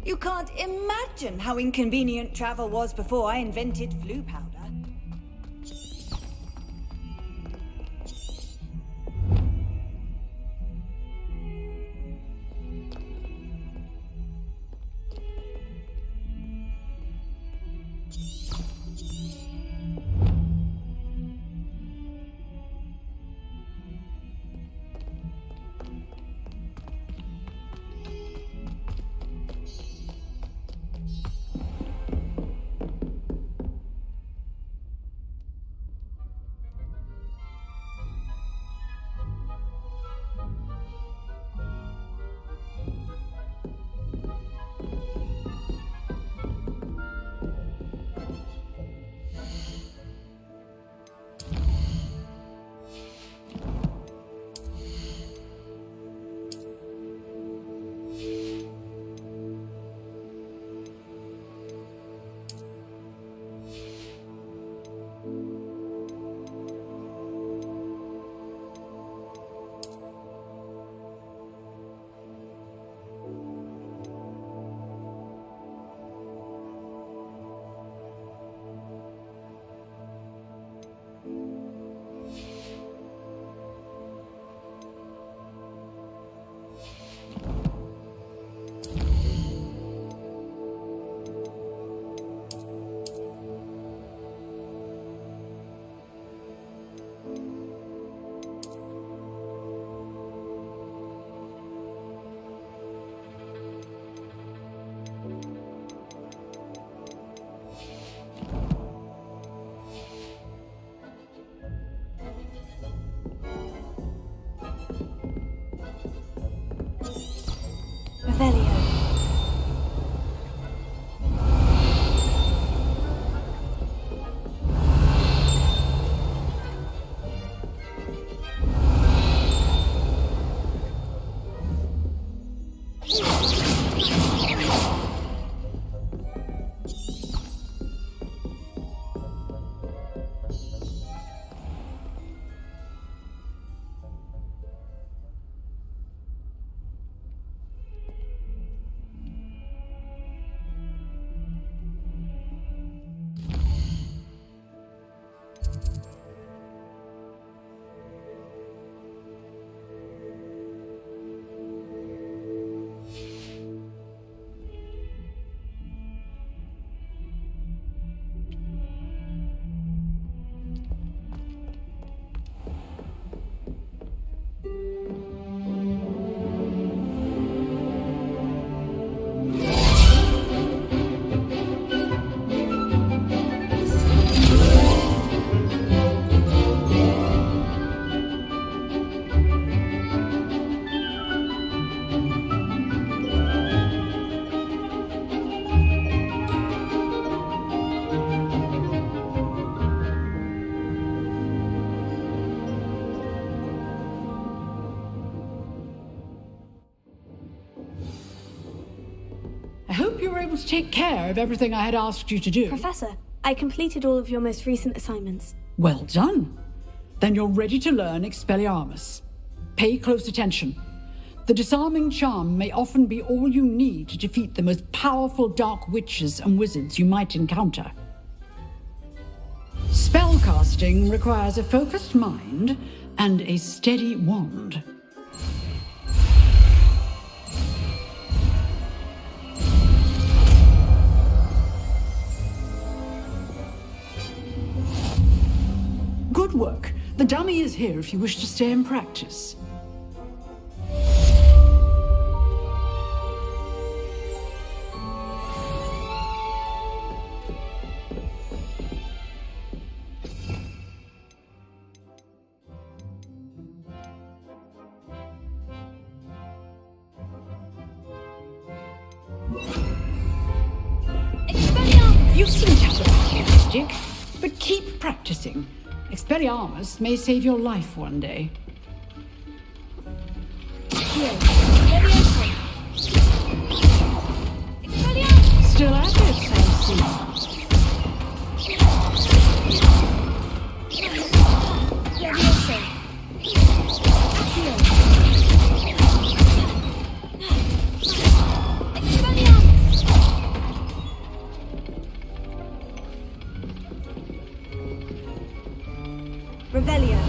You can't imagine how inconvenient travel was before I invented flu powder. you were able to take care of everything I had asked you to do. Professor, I completed all of your most recent assignments. Well done. Then you're ready to learn Expelliarmus. Pay close attention. The disarming charm may often be all you need to defeat the most powerful dark witches and wizards you might encounter. Spellcasting requires a focused mind and a steady wand. Good work. The dummy is here if you wish to stay and practice. You seem to have the magic, but keep practicing. Expelliarmus may save your life one day. Still at it, I see. Revelio.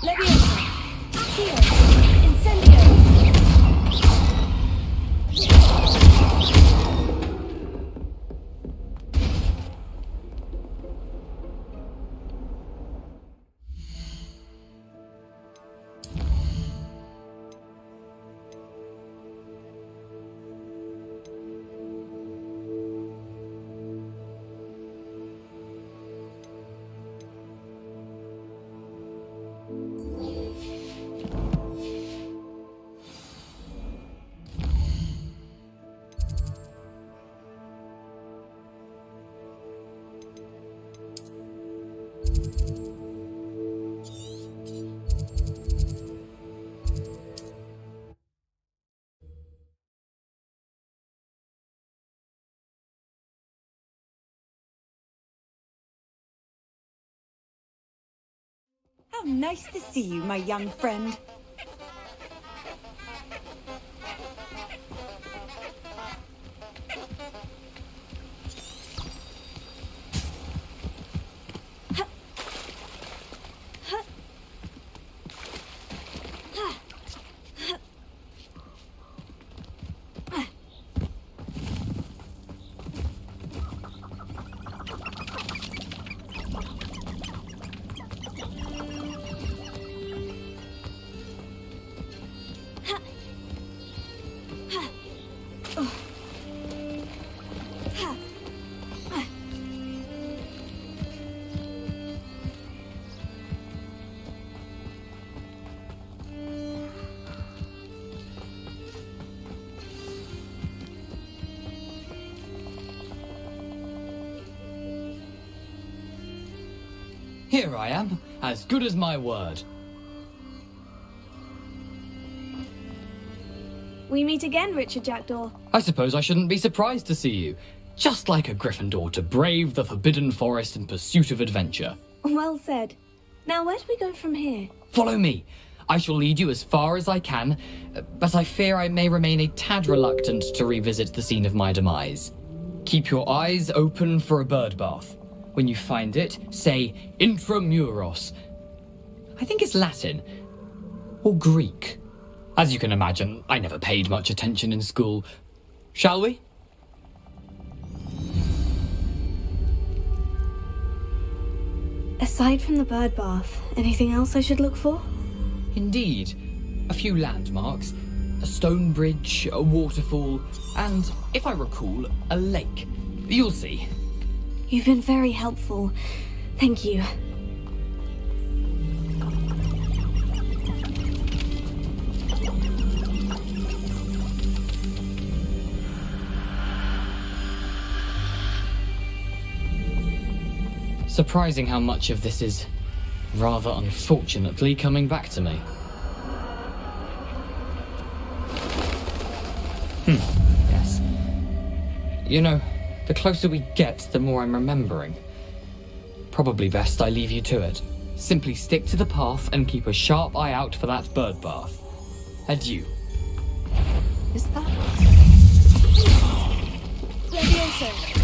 Leviosa. Accio. Incendio. How nice to see you, my young friend. Here I am, as good as my word. We meet again, Richard Jackdaw. I suppose I shouldn't be surprised to see you. Just like a Gryffindor to brave the Forbidden Forest in pursuit of adventure. Well said. Now, where do we go from here? Follow me. I shall lead you as far as I can, but I fear I may remain a tad reluctant to revisit the scene of my demise. Keep your eyes open for a bird bath. When you find it, say intramuros. I think it's Latin. Or Greek. As you can imagine, I never paid much attention in school. Shall we? Aside from the bird bath, anything else I should look for? Indeed. A few landmarks. A stone bridge, a waterfall, and, if I recall, a lake. You'll see. You've been very helpful. Thank you. Surprising how much of this is rather unfortunately coming back to me. Yes. You know, the closer we get, the more I'm remembering. Probably best I leave you to it. Simply stick to the path and keep a sharp eye out for that bird bath. Adieu. Is that... Levioso.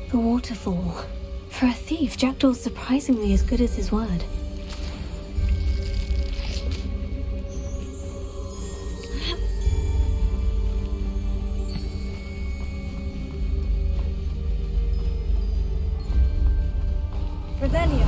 The waterfall. For a thief, Jackdaw's surprisingly as good as his word. Revelio.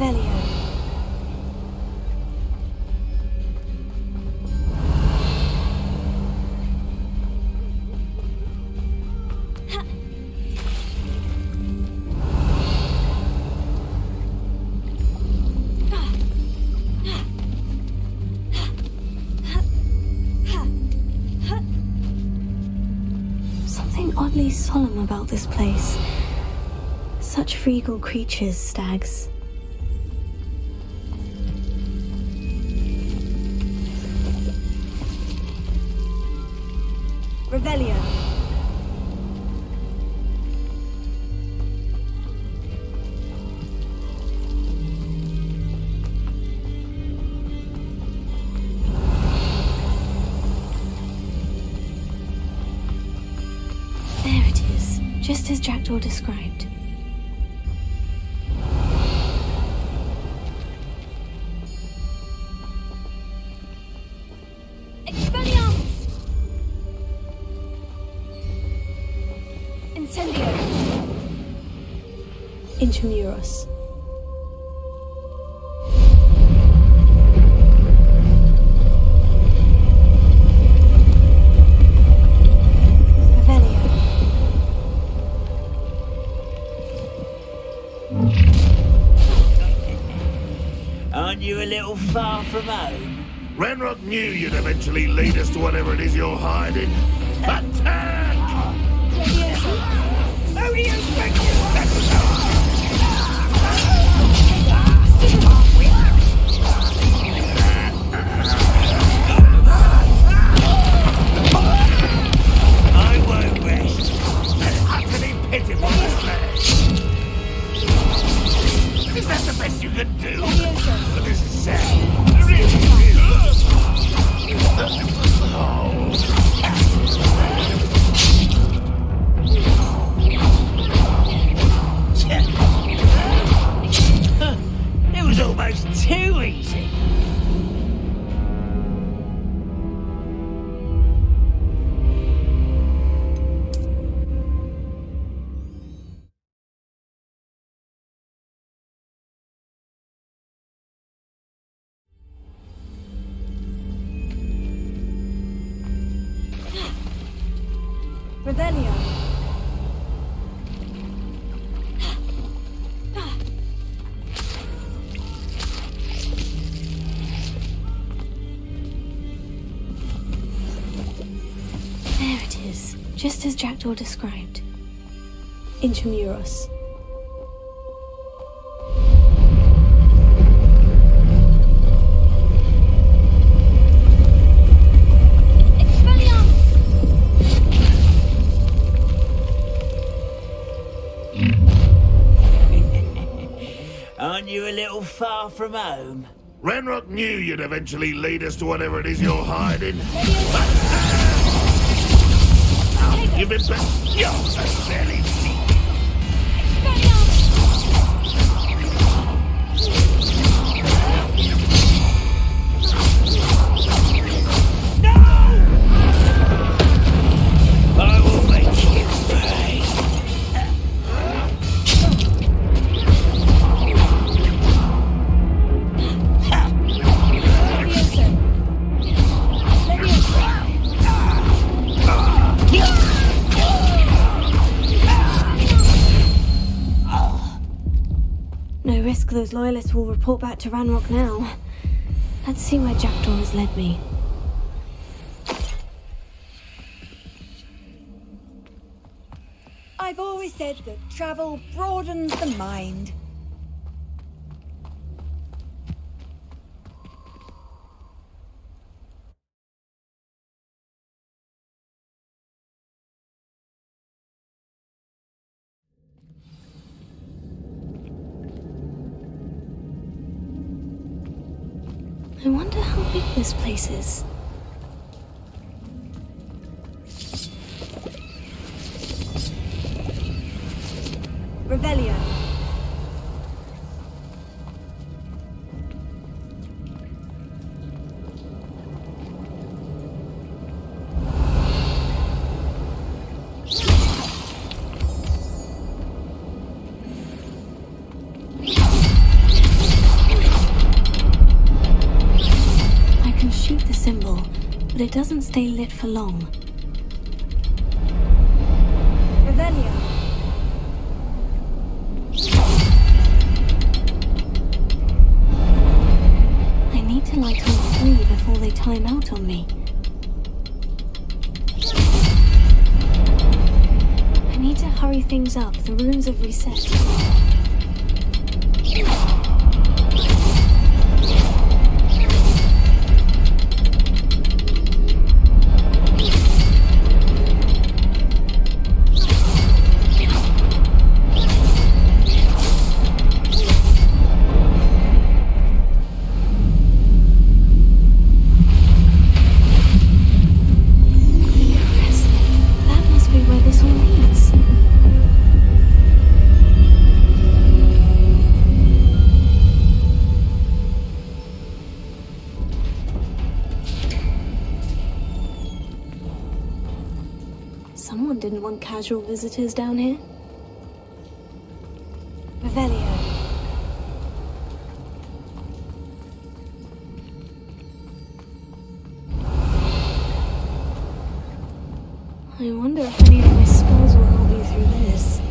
Revelio. Something oddly solemn about this place. Such regal creatures, stags. Revelio. There it is, just as Jackdaw described. Expelliarmus! Incendio! Intramuros. Aren't you a little far from home? Renrock knew you'd eventually lead us to whatever it is you're hiding. Attack! Who do you think you I won't rest. An utterly pitiful display. Is that the best you can do? This is sad. It really is. It was almost too easy. Revelio. There it is, just as Jackdaw described. Intramuros. Aren't you a little far from home? Renrock knew you'd eventually lead us to whatever it is you're hiding. You've been back. You're a silly I will make you pay. No risk those loyalists will report back to Ranrock now. Let's see where Jackdaw has led me. I've always said that travel broadens the mind. I wonder how big this place is. Revelio. but it doesn't stay lit for long. Revelio. I need to light all 3 before they time out on me. I need to hurry things up. The runes have reset. That must be where this all leads. Someone didn't want casual visitors down here. Revelio. I wonder if any of my spells will help me through this.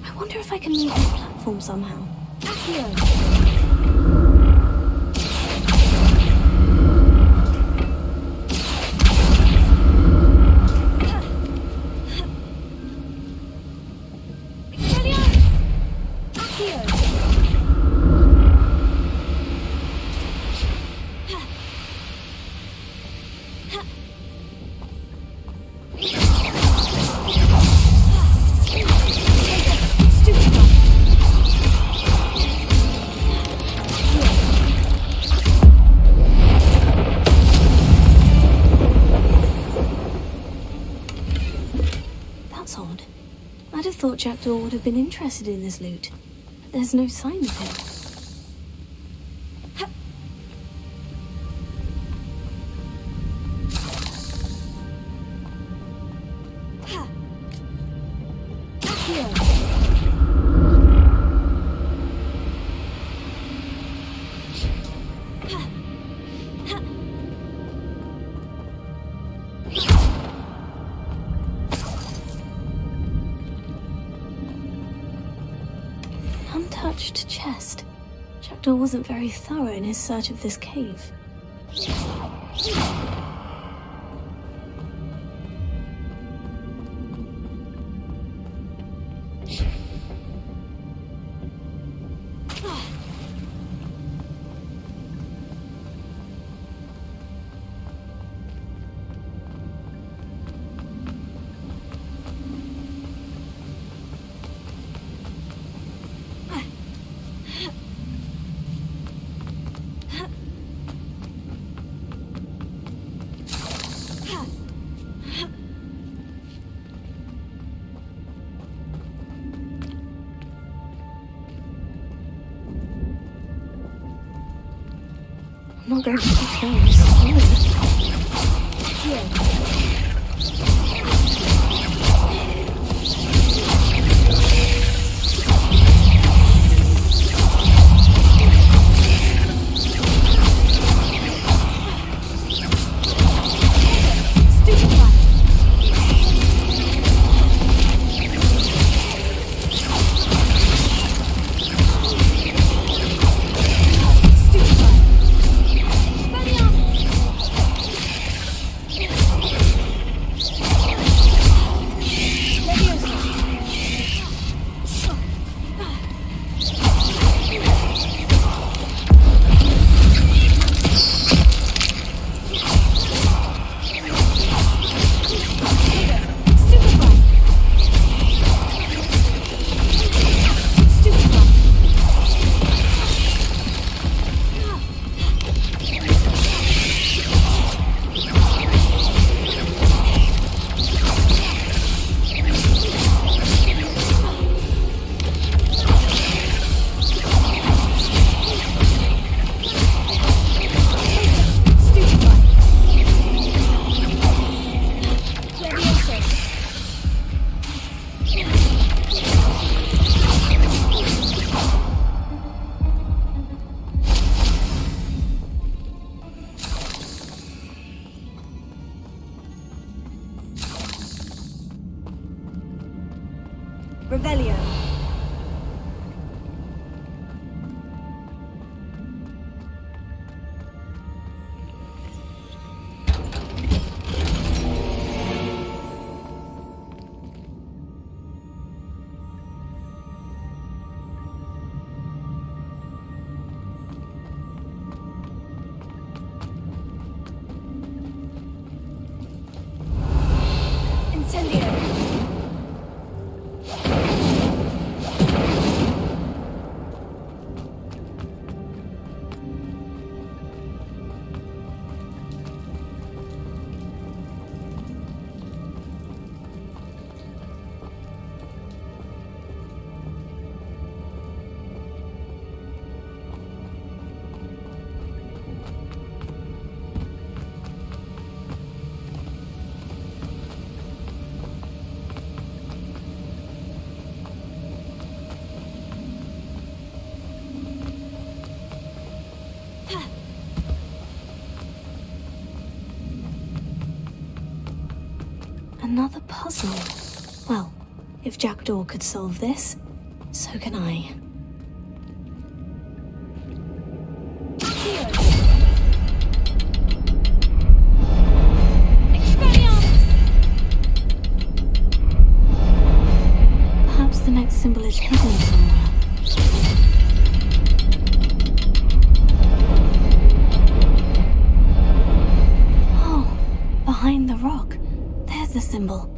I wonder if I can move this platform somehow. Accio! thought Jackdaw would have been interested in this loot. There's no sign of him. Untouched chest. Jackdaw wasn't very thorough in his search of this cave. I'm not going to pick those. Here. Revelio. Another puzzle. Well, if Jackdaw could solve this, so can I. Perhaps the next symbol is hidden somewhere. Oh, behind the rock. There's the symbol.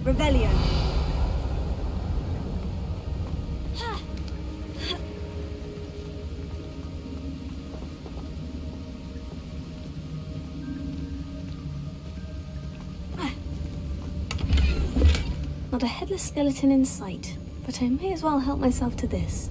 Revelio. Not a headless skeleton in sight, but I may as well help myself to this.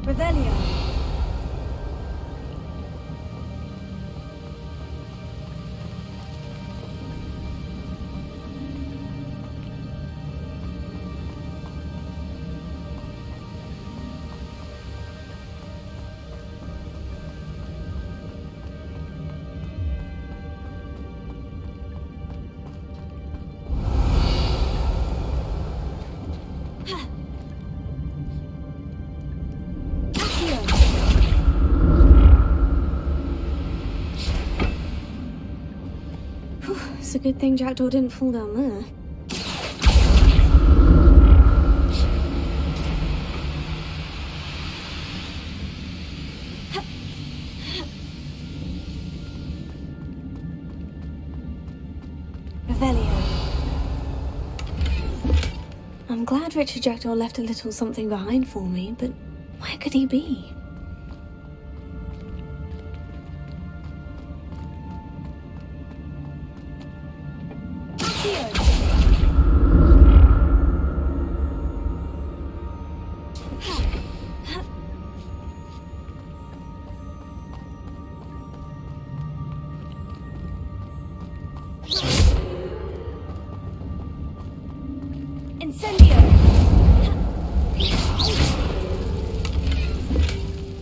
Revelio. It's a good thing Jackdaw didn't fall down there. Revelio. I'm glad Richard Jackdaw left a little something behind for me, but where could he be?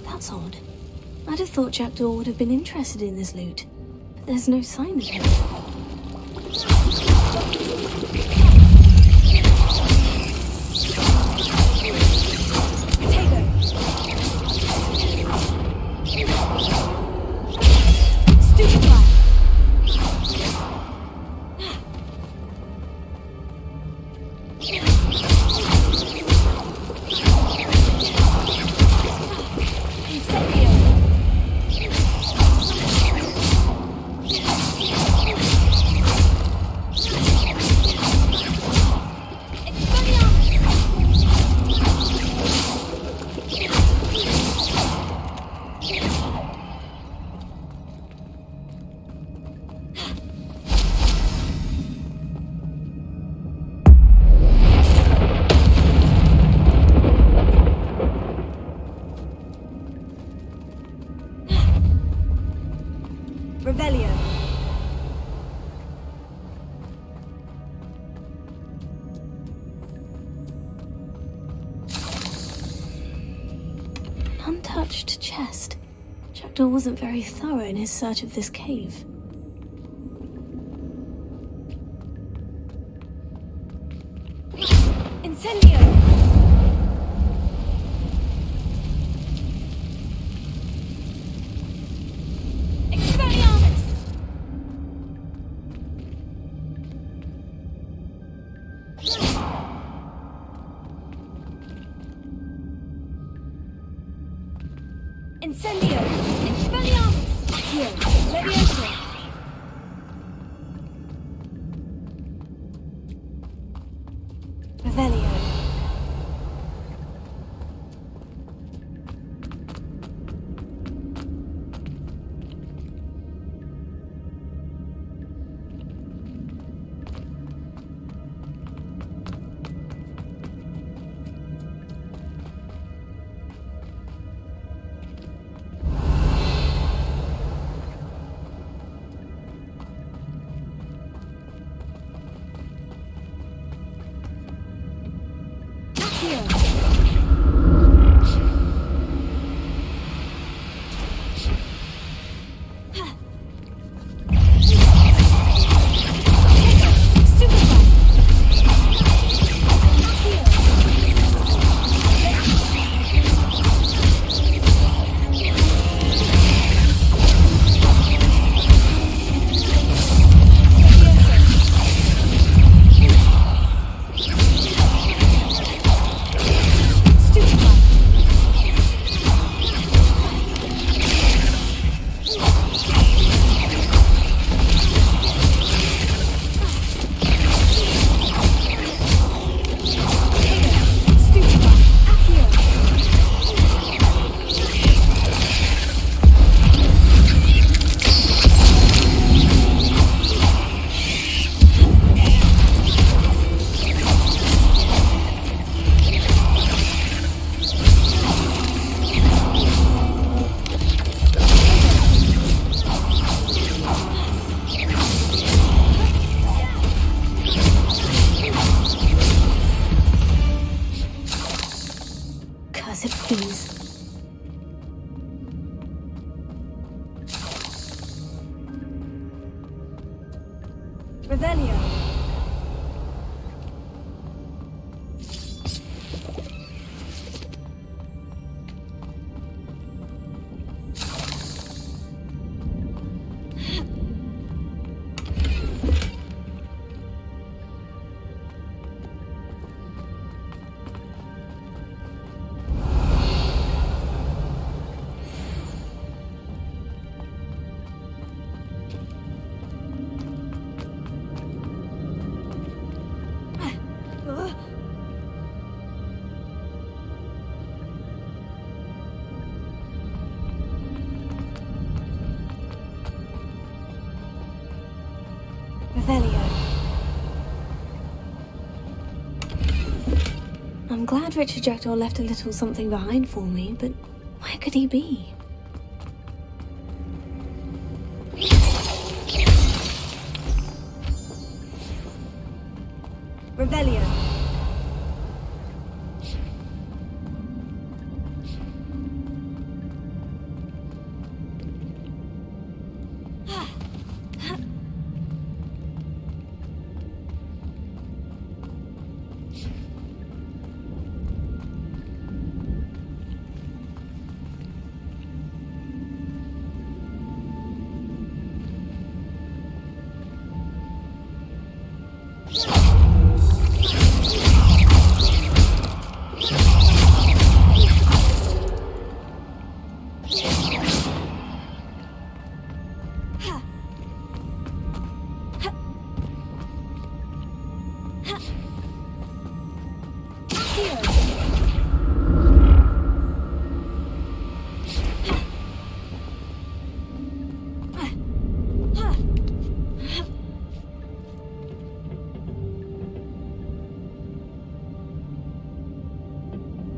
That's odd. I'd have thought Jackdaw would have been interested in this loot, but there's no sign of him. Revelio. Untouched chest. Jackdaw wasn't very thorough in his search of this cave. Incendio. Incendio! Expelliarmus! Here, Levioso! Revelio. Please. Revelio. I'm glad Richard Jackdaw left a little something behind for me, but where could he be? Revelio.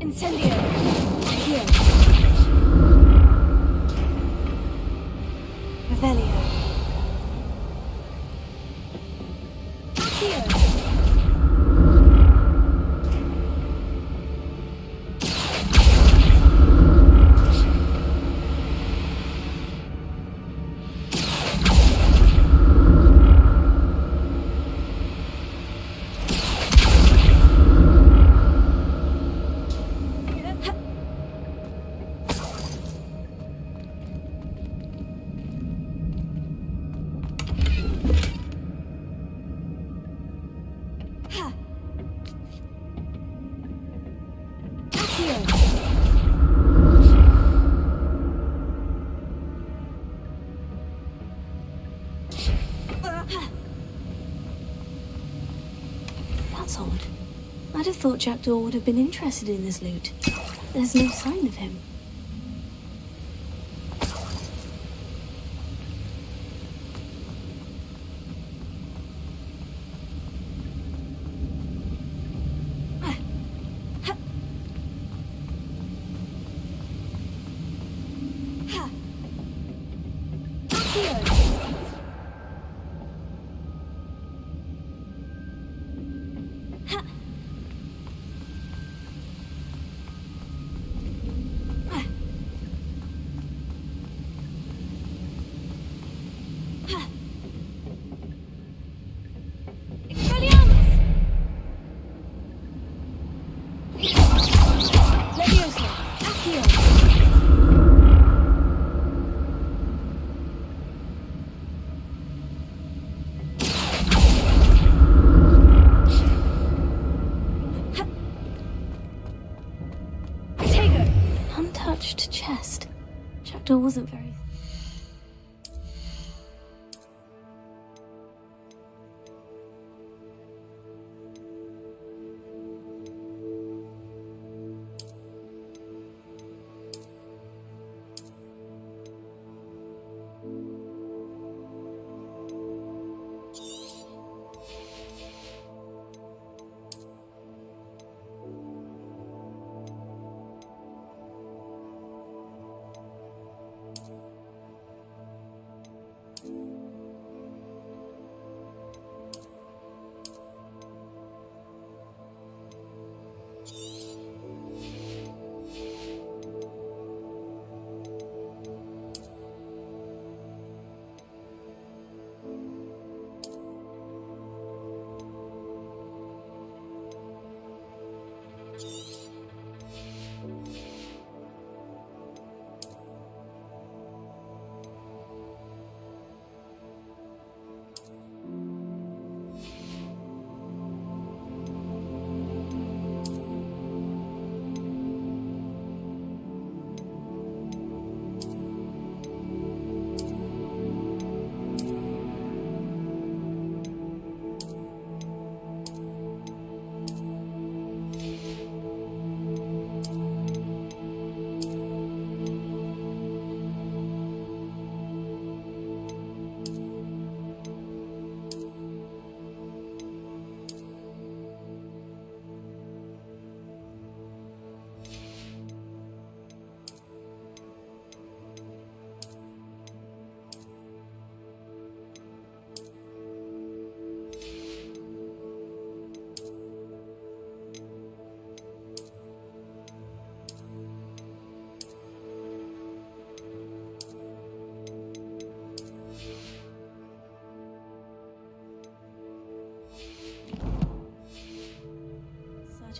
Incendio. Here. Revelio. Here. That's odd. I'd have thought Jackdaw would have been interested in this loot. There's no sign of him. Untouched chest. Jackdaw wasn't very...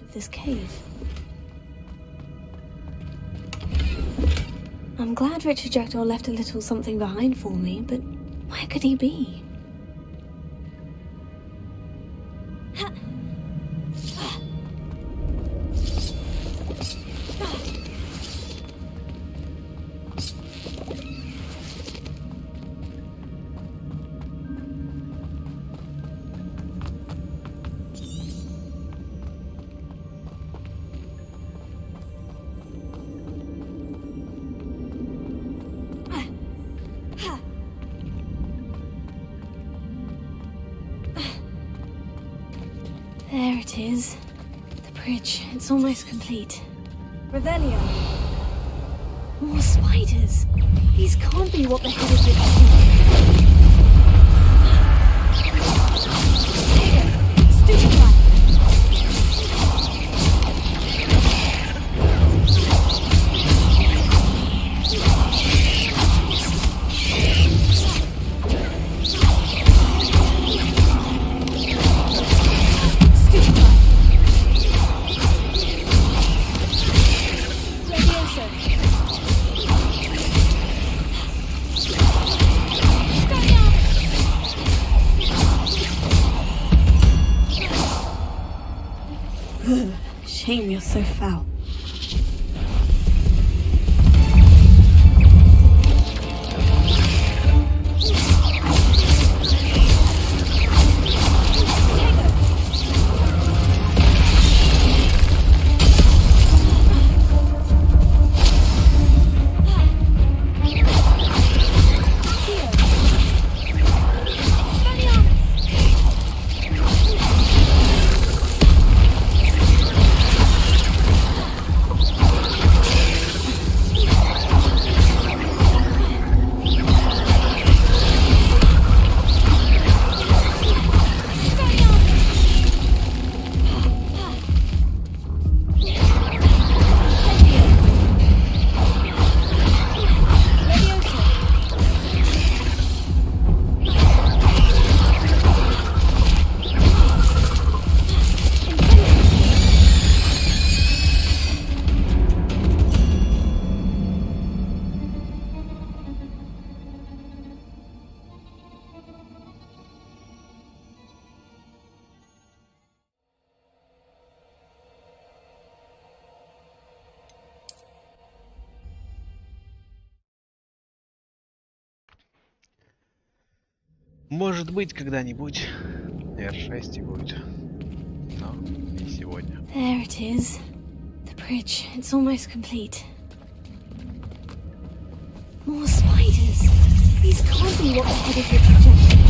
out of this cave. I'm glad Richard Jackdaw left a little something behind for me, but where could he be? There it is. The bridge. It's almost complete. Revelio. More spiders. These can't be what the head of it. Stupefy. Shame you're so foul. Может быть, когда-нибудь R6 и будет. Но не сегодня. There it is. The bridge. It's almost complete. More spiders. These can't be what the head of Richard Jackdaw.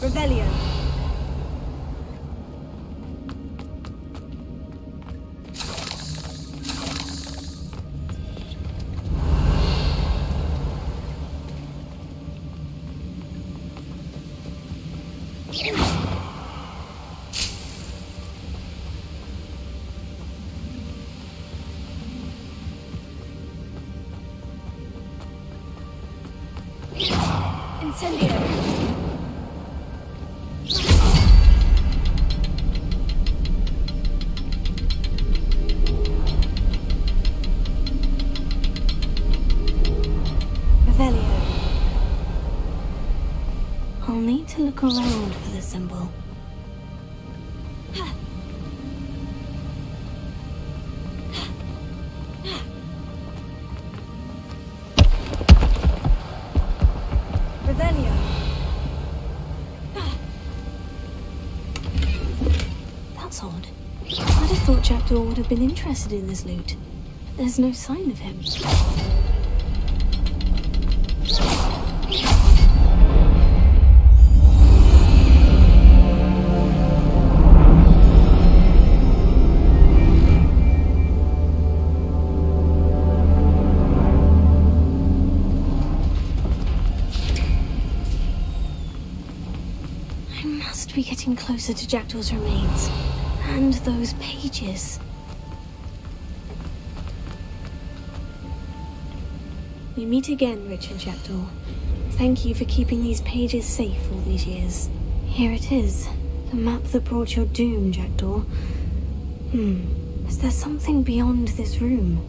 Revelio. Incendio. Revelio. I'll need to look around for the symbol. Revelio. That's odd. I'd have thought Jackdaw would have been interested in this loot. There's no sign of him. I must be getting closer to Jackdaw's remains. And those pages. We meet again, Richard Jackdaw. Thank you for keeping these pages safe all these years. Here it is. The map that brought your doom, Jackdaw. Is there something beyond this room?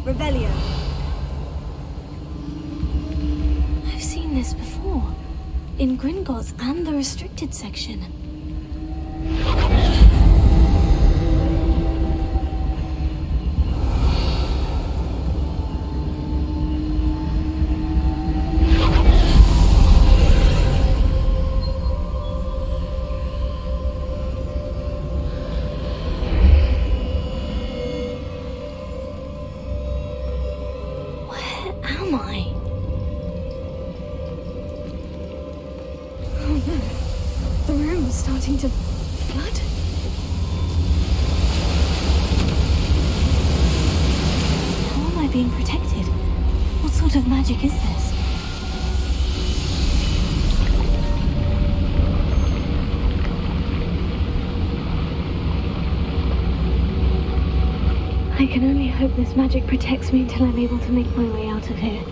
Revelio. I've seen this before. In Gringotts and the restricted section. Starting to flood? How am I being protected? What sort of magic is this? I can only hope this magic protects me until I'm able to make my way out of here.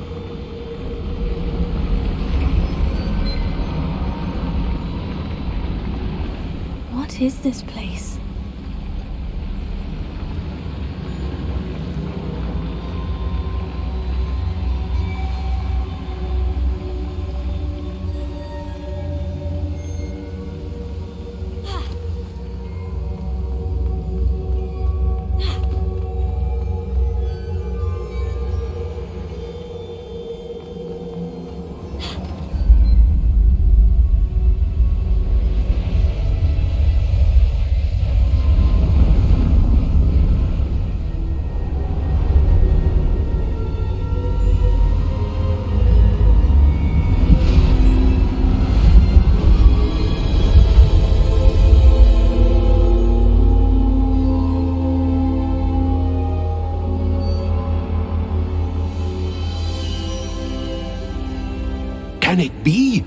What is this place? Can it be?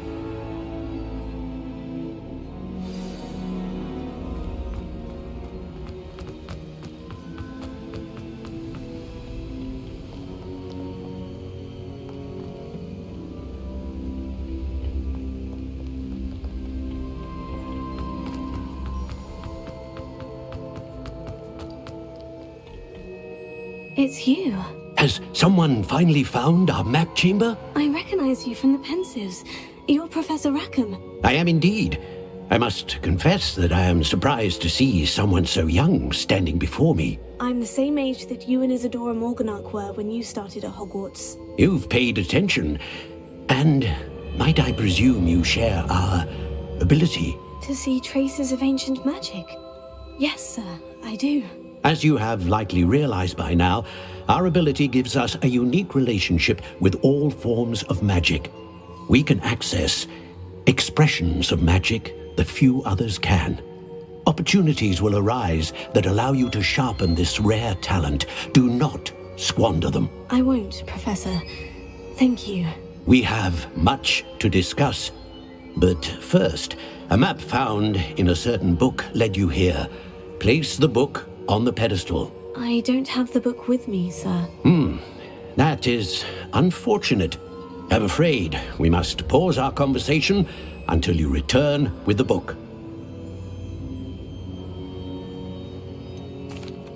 It's you. Has someone finally found our map chamber? I recognize you from the Pensives. You're Professor Rackham. I am indeed. I must confess that I am surprised to see someone so young standing before me. I'm the same age that you and Isadora Morganach were when you started at Hogwarts. You've paid attention. And might I presume you share our ability? To see traces of ancient magic? Yes, sir, I do. As you have likely realized by now, our ability gives us a unique relationship with all forms of magic. We can access expressions of magic that few others can. Opportunities will arise that allow you to sharpen this rare talent. Do not squander them. I won't, Professor. Thank you. We have much to discuss. But first, a map found in a certain book led you here. Place the book on the pedestal. I don't have the book with me, sir. That is unfortunate. I'm afraid we must pause our conversation until you return with the book.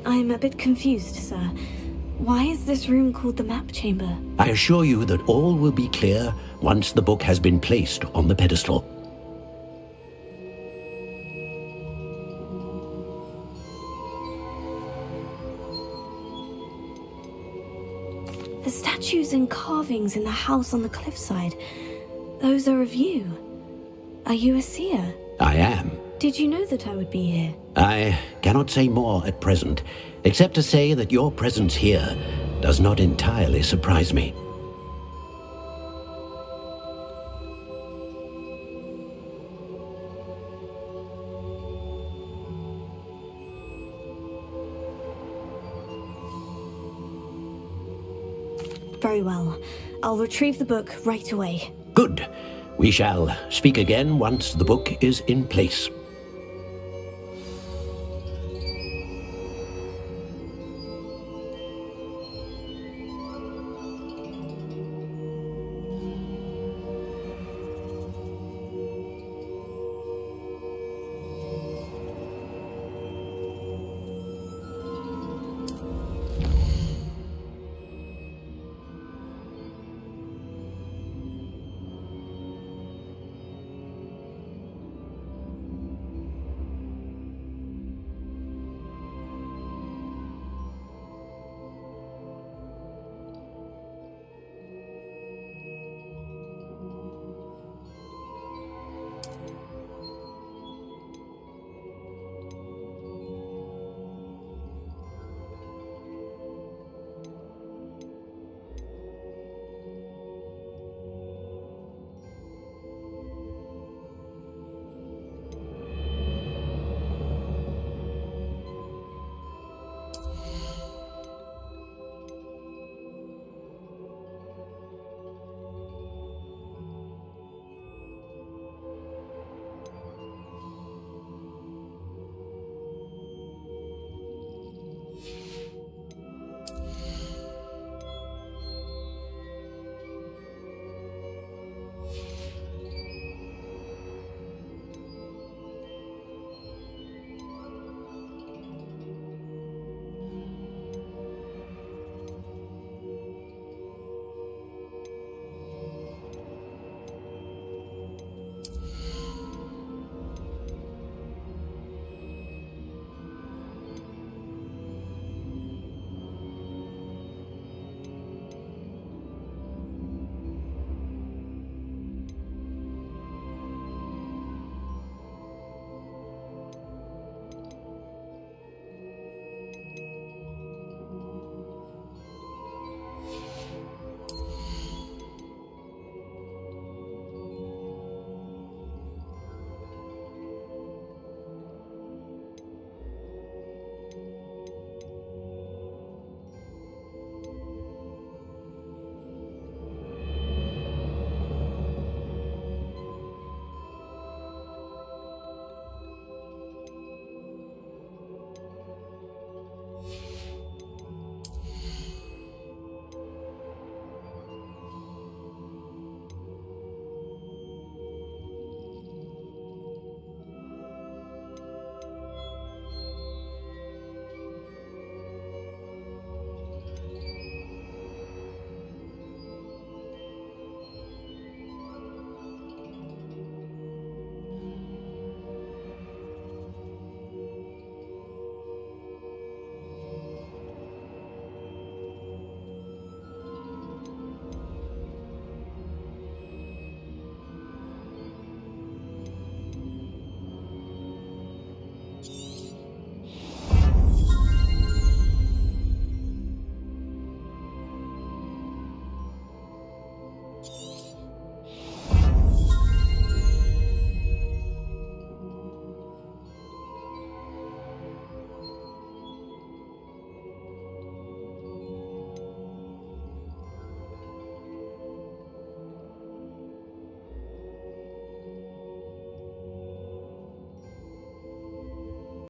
I'm a bit confused, sir. Why is this room called the map chamber? I assure you that all will be clear once the book has been placed on the pedestal. The statues and carvings in the house on the cliffside, those are of you. Are you a seer? I am. Did you know that I would be here? I cannot say more at present, except to say that your presence here does not entirely surprise me. Very well. I'll retrieve the book right away. Good. We shall speak again once the book is in place.